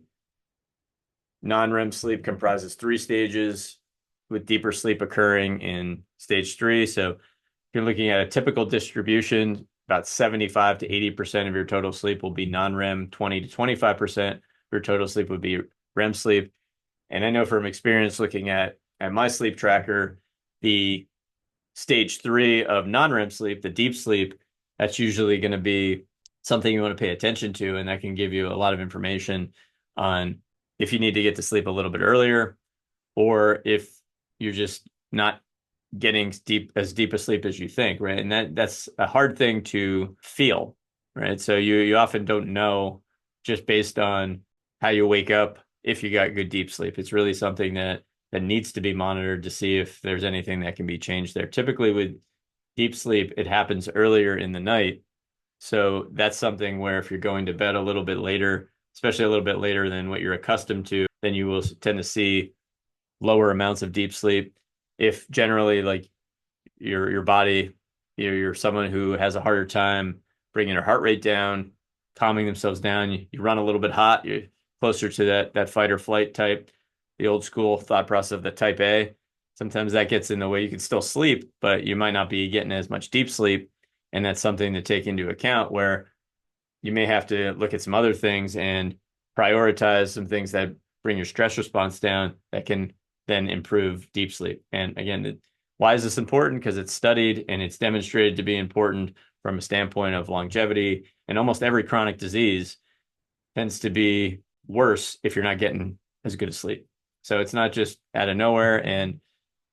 Non-REM sleep comprises 3 stages, with deeper sleep occurring in stage 3. So if you're looking at a typical distribution, about 75 to 80% of your total sleep will be non-REM, 20 to 25% of your total sleep would be REM sleep. And I know from experience looking at my sleep tracker, the stage 3 of non-REM sleep, the deep sleep, that's usually going to be something you want to pay attention to. And that can give you a lot of information on if you need to get to sleep a little bit earlier, or if you're just not getting as deep a sleep as you think, right? And that's a hard thing to feel, right? So you often don't know just based on how you wake up if you got good deep sleep. It's really something that needs to be monitored to see if there's anything that can be changed there. Typically with deep sleep, it happens earlier in the night. So that's something where if you're going to bed a little bit later, especially a little bit later than what you're accustomed to, then you will tend to see lower amounts of deep sleep. If generally like your body, you're someone who has a harder time bringing their heart rate down, calming themselves down, you run a little bit hot, you're closer to that fight or flight type, the old school thought process of the type A. Sometimes that gets in the way. You can still sleep, but you might not be getting as much deep sleep. And that's something to take into account, where you may have to look at some other things and prioritize some things that bring your stress response down that can then improve deep sleep. And again, why is this important? Because it's studied and it's demonstrated to be important from a standpoint of longevity. And almost every chronic disease tends to be worse if you're not getting as good a sleep. So it's not just out of nowhere, and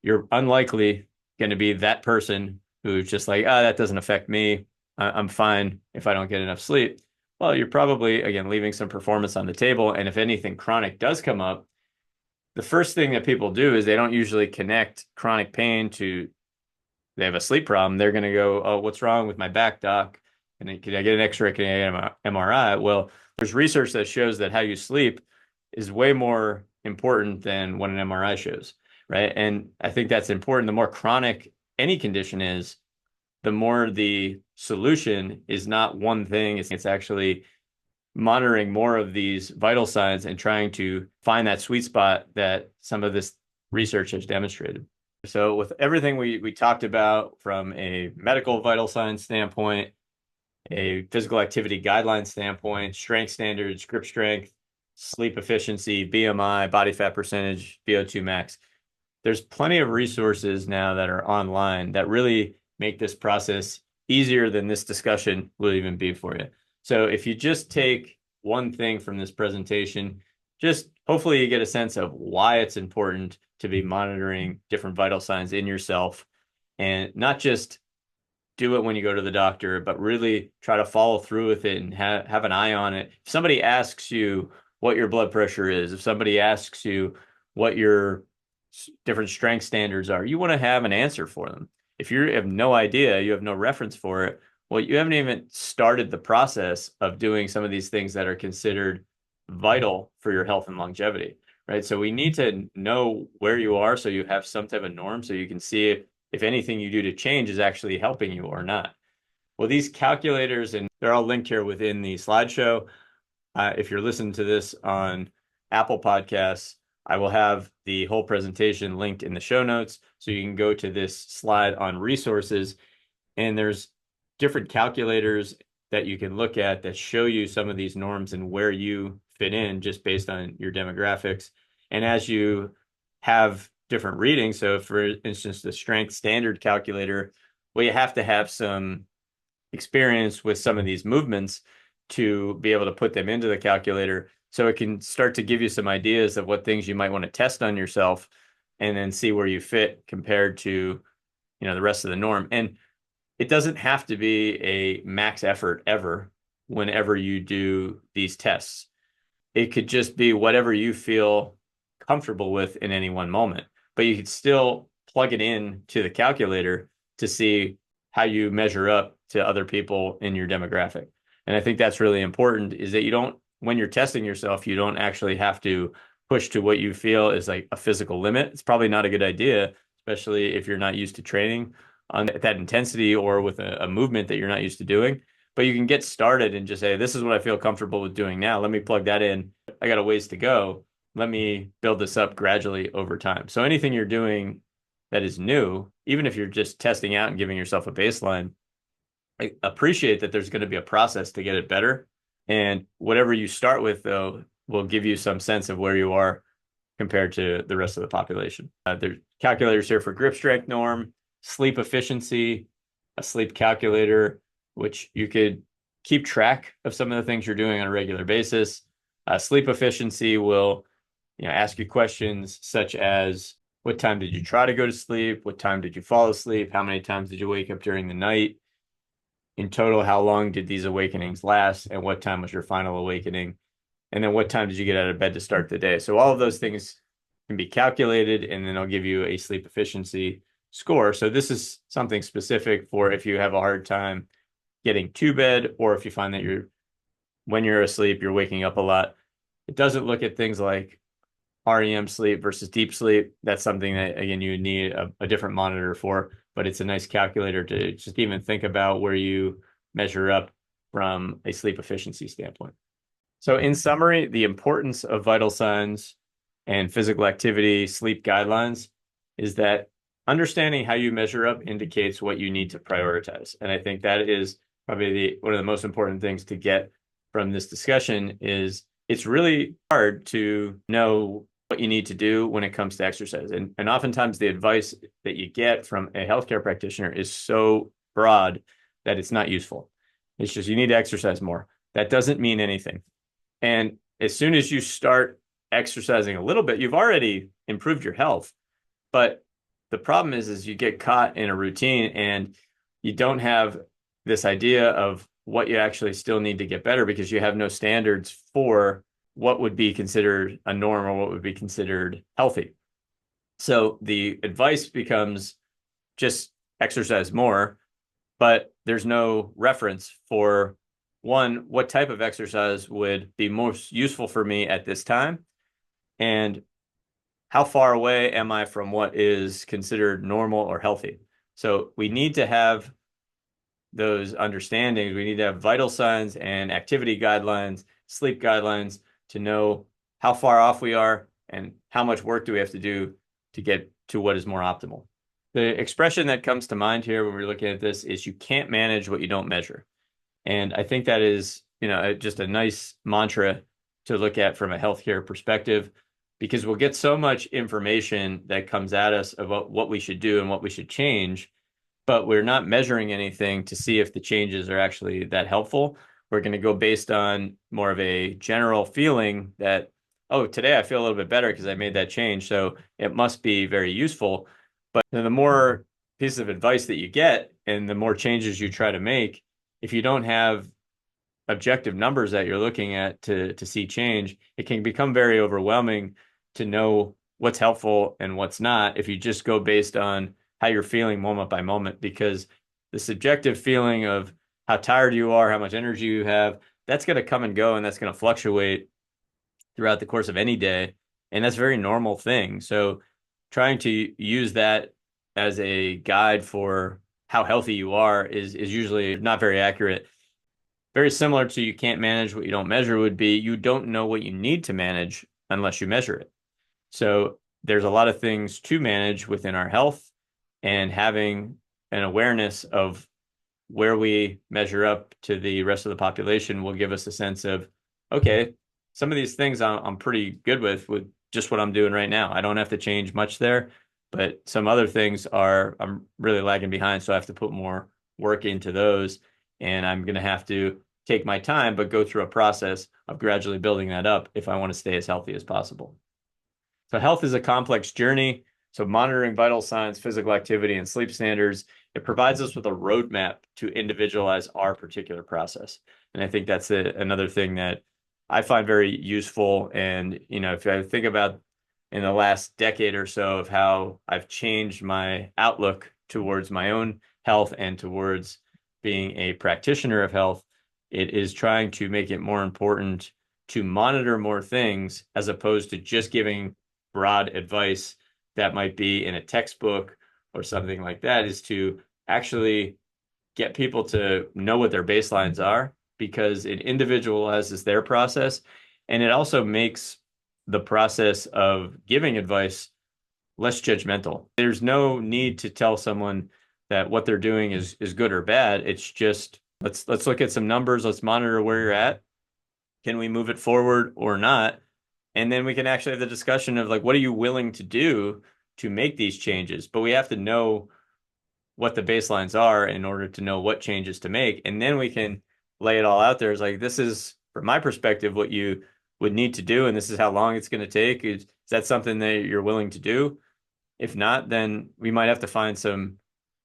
you're unlikely going to be that person who's just like, that doesn't affect me. I'm fine if I don't get enough sleep. Well, you're probably, again, leaving some performance on the table. And if anything chronic does come up, the first thing that people do is they don't usually connect chronic pain to they have a sleep problem. They're going to go, oh, what's wrong with my back, doc? And then, can I get an X-ray? Can I get an MRI? Well, there's research that shows that how you sleep is way more important than what an MRI shows, right? And I think that's important. The more chronic any condition is, the more the solution is not one thing. It's actually monitoring more of these vital signs and trying to find that sweet spot that some of this research has demonstrated. So with everything we talked about from a medical vital signs standpoint, a physical activity guideline standpoint, strength standards, grip strength, sleep efficiency, BMI, body fat percentage, VO2 max, there's plenty of resources now that are online that really make this process easier than this discussion will even be for you. So if you just take one thing from this presentation, just hopefully you get a sense of why it's important to be monitoring different vital signs in yourself, and not just do it when you go to the doctor, but really try to follow through with it and have an eye on it. If somebody asks you what your blood pressure is, if somebody asks you what your different strength standards are, you want to have an answer for them. If you have no idea, you have no reference for it, well, you haven't even started the process of doing some of these things that are considered vital for your health and longevity, right? So we need to know where you are so you have some type of norm so you can see if anything you do to change is actually helping you or not. Well, these calculators, and they're all linked here within the slideshow. If you're listening to this on Apple Podcasts, I will have the whole presentation linked in the show notes. So you can go to this slide on resources, and there's different calculators that you can look at that show you some of these norms and where you fit in just based on your demographics. And as you have different readings, so for instance, the strength standard calculator, well, you have to have some experience with some of these movements to be able to put them into the calculator. So it can start to give you some ideas of what things you might want to test on yourself and then see where you fit compared to, the rest of the norm. And it doesn't have to be a max effort ever whenever you do these tests. It could just be whatever you feel comfortable with in any one moment, but you could still plug it in to the calculator to see how you measure up to other people in your demographic. And I think that's really important, is that when you're testing yourself, you don't actually have to push to what you feel is like a physical limit. It's probably not a good idea, especially if you're not used to training on that intensity or with a movement that you're not used to doing. But you can get started and just say, this is what I feel comfortable with doing now. Let me plug that in. I got a ways to go. Let me build this up gradually over time. So anything you're doing that is new, even if you're just testing out and giving yourself a baseline, I appreciate that there's going to be a process to get it better. And whatever you start with, though, will give you some sense of where you are compared to the rest of the population. There's calculators here for grip strength norm, sleep efficiency, a sleep calculator, which you could keep track of some of the things you're doing on a regular basis. Sleep efficiency will ask you questions such as, what time did you try to go to sleep? What time did you fall asleep? How many times did you wake up during the night? In total, how long did these awakenings last? And what time was your final awakening? And then what time did you get out of bed to start the day? So all of those things can be calculated, and then I'll give you a sleep efficiency score. So this is something specific for if you have a hard time getting to bed, or if you find that when you're asleep, you're waking up a lot. It doesn't look at things like REM sleep versus deep sleep. That's something that, again, you need a different monitor for, but it's a nice calculator to just even think about where you measure up from a sleep efficiency standpoint. So in summary, the importance of vital signs and physical activity sleep guidelines is that understanding how you measure up indicates what you need to prioritize. And I think that is probably one of the most important things to get from this discussion. Is it's really hard to know what you need to do when it comes to exercise. And oftentimes the advice that you get from a healthcare practitioner is so broad that it's not useful. It's just, you need to exercise more. That doesn't mean anything. And as soon as you start exercising a little bit, you've already improved your health. But the problem is you get caught in a routine and you don't have this idea of what you actually still need to get better, because you have no standards for what would be considered a norm or what would be considered healthy. So the advice becomes just exercise more, but there's no reference for, one, what type of exercise would be most useful for me at this time, and how far away am I from what is considered normal or healthy. So we need to have those understandings. We need to have vital signs and activity guidelines sleep guidelines to know how far off we are and how much work do we have to do to get to what is more optimal. The expression that comes to mind here when we're looking at this is you can't manage what you don't measure. And I think that is, just a nice mantra to look at from a healthcare perspective, because we'll get so much information that comes at us about what we should do and what we should change, but we're not measuring anything to see if the changes are actually that helpful. We're going to go based on more of a general feeling that, oh, today I feel a little bit better because I made that change, so it must be very useful. But the more pieces of advice that you get and the more changes you try to make, if you don't have objective numbers that you're looking at to see change, it can become very overwhelming to know what's helpful and what's not if you just go based on how you're feeling moment by moment, because the subjective feeling of how tired you are, how much energy you have, that's going to come and go, and that's going to fluctuate throughout the course of any day. And that's a very normal thing. So trying to use that as a guide for how healthy you are is usually not very accurate. Very similar to you can't manage what you don't measure would be you don't know what you need to manage unless you measure it. So there's a lot of things to manage within our health, and having an awareness of where we measure up to the rest of the population will give us a sense of, okay, some of these things I'm pretty good with just what I'm doing right now. I don't have to change much there, but some other things I'm really lagging behind, so I have to put more work into those, and I'm going to have to take my time, but go through a process of gradually building that up if I want to stay as healthy as possible. So health is a complex journey. So monitoring vital signs, physical activity, and sleep standards, it provides us with a roadmap to individualize our particular process. And I think that's another thing that I find very useful. And, if I think about in the last decade or so of how I've changed my outlook towards my own health and towards being a practitioner of health, it is trying to make it more important to monitor more things as opposed to just giving broad advice that might be in a textbook or something like that, is to actually get people to know what their baselines are, because it individualizes their process. And it also makes the process of giving advice less judgmental. There's no need to tell someone that what they're doing is good or bad. It's just, let's look at some numbers. Let's monitor where you're at. Can we move it forward or not? And then we can actually have the discussion of, like, what are you willing to do to make these changes? But we have to know what the baselines are in order to know what changes to make. And then we can lay it all out there. It's like, this is, from my perspective, what you would need to do, and this is how long it's going to take. Is that something that you're willing to do? If not, then we might have to find some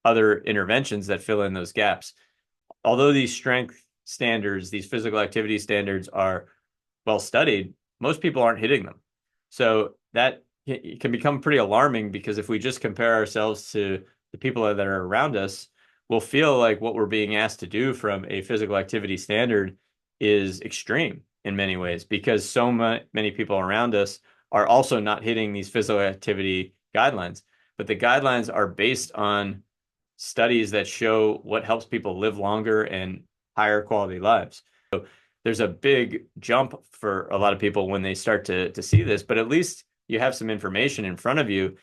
other interventions that fill in those gaps. Although these strength standards, these physical activity standards are well studied, most people aren't hitting them. So that can become pretty alarming, because if we just compare ourselves to the people that are around us, we'll feel like what we're being asked to do from a physical activity standard is extreme in many ways, because so many people around us are also not hitting these physical activity guidelines. But the guidelines are based on studies that show what helps people live longer and higher quality lives. So there's a big jump for a lot of people when they start to see this, but at least you have some information in front of you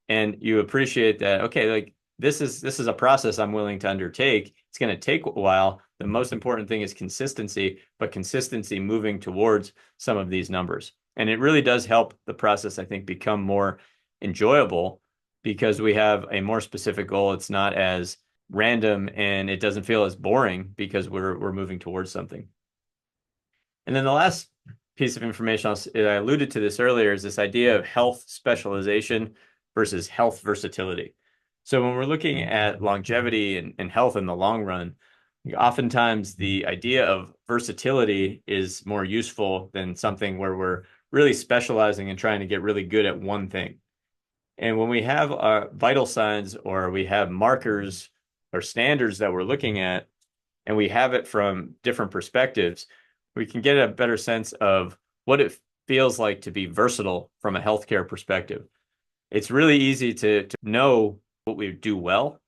and you appreciate that, okay, like this is a process I'm willing to undertake. It's going to take a while. The most important thing is consistency, but consistency moving towards some of these numbers. And it really does help the process, I think, become more enjoyable, because we have a more specific goal. It's not as random and it doesn't feel as boring because we're moving towards something. And then the last piece of information, I alluded to this earlier, is this idea of health specialization versus health versatility. So when we're looking at longevity and health in the long run, oftentimes the idea of versatility is more useful than something where we're really specializing and trying to get really good at one thing. And when we have vital signs, or we have markers or standards that we're looking at, and we have it from different perspectives, we can get a better sense of what it feels like to be versatile from a healthcare perspective. It's really easy to know what we do well,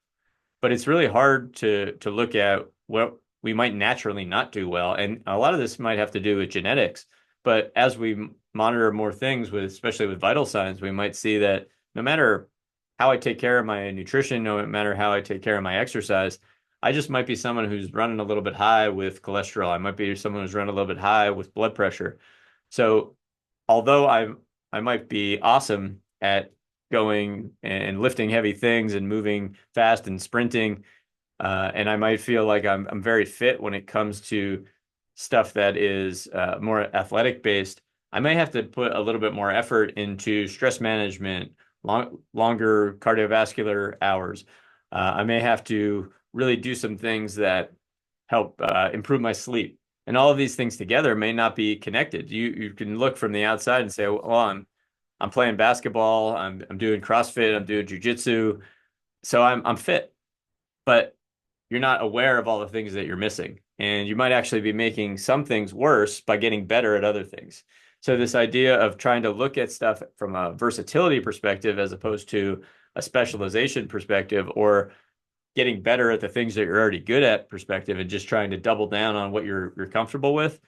but it's really hard to look at what we might naturally not do well. And a lot of this might have to do with genetics. But as we monitor more things with, especially with vital signs, we might see that no matter how I take care of my nutrition, no matter how I take care of my exercise, I just might be someone who's running a little bit high with cholesterol. I might be someone who's running a little bit high with blood pressure. So although I might be awesome at going and lifting heavy things and moving fast and sprinting, and I might feel like I'm very fit when it comes to stuff that is more athletic based. I may have to put a little bit more effort into stress management, longer cardiovascular hours. I may have to really do some things that help improve my sleep. And all of these things together may not be connected. You can look from the outside and say, well, I'm playing basketball, I'm doing CrossFit, I'm doing jujitsu, so I'm fit. But you're not aware of all the things that you're missing. And you might actually be making some things worse by getting better at other things. So this idea of trying to look at stuff from a versatility perspective as opposed to a specialization perspective, or getting better at the things that you're already good at perspective, and just trying to double down on what you're comfortable with,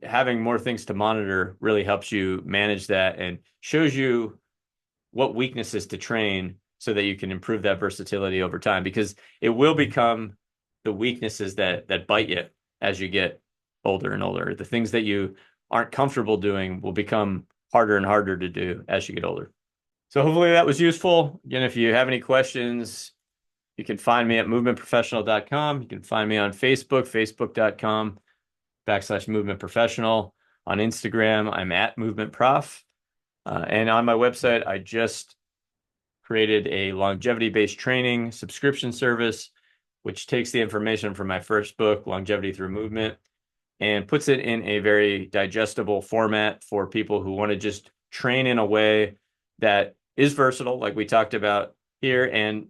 having more things to monitor really helps you manage that and shows you what weaknesses to train so that you can improve that versatility over time, because it will become the weaknesses that bite you as you get older and older. The things that you aren't comfortable doing will become harder and harder to do as you get older. So hopefully that was useful. Again, if you have any questions, you can find me at movementprofessional.com. You can find me on Facebook, facebook.com/movementprofessional. On Instagram, I'm at movementprof. And on my website, I just created a longevity-based training subscription service, which takes the information from my first book, Longevity Through Movement, and puts it in a very digestible format for people who want to just train in a way that is versatile, like we talked about here, and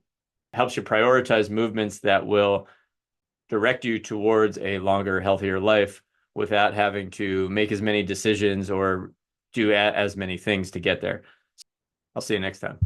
helps you prioritize movements that will direct you towards a longer, healthier life without having to make as many decisions or do as many things to get there. I'll see you next time.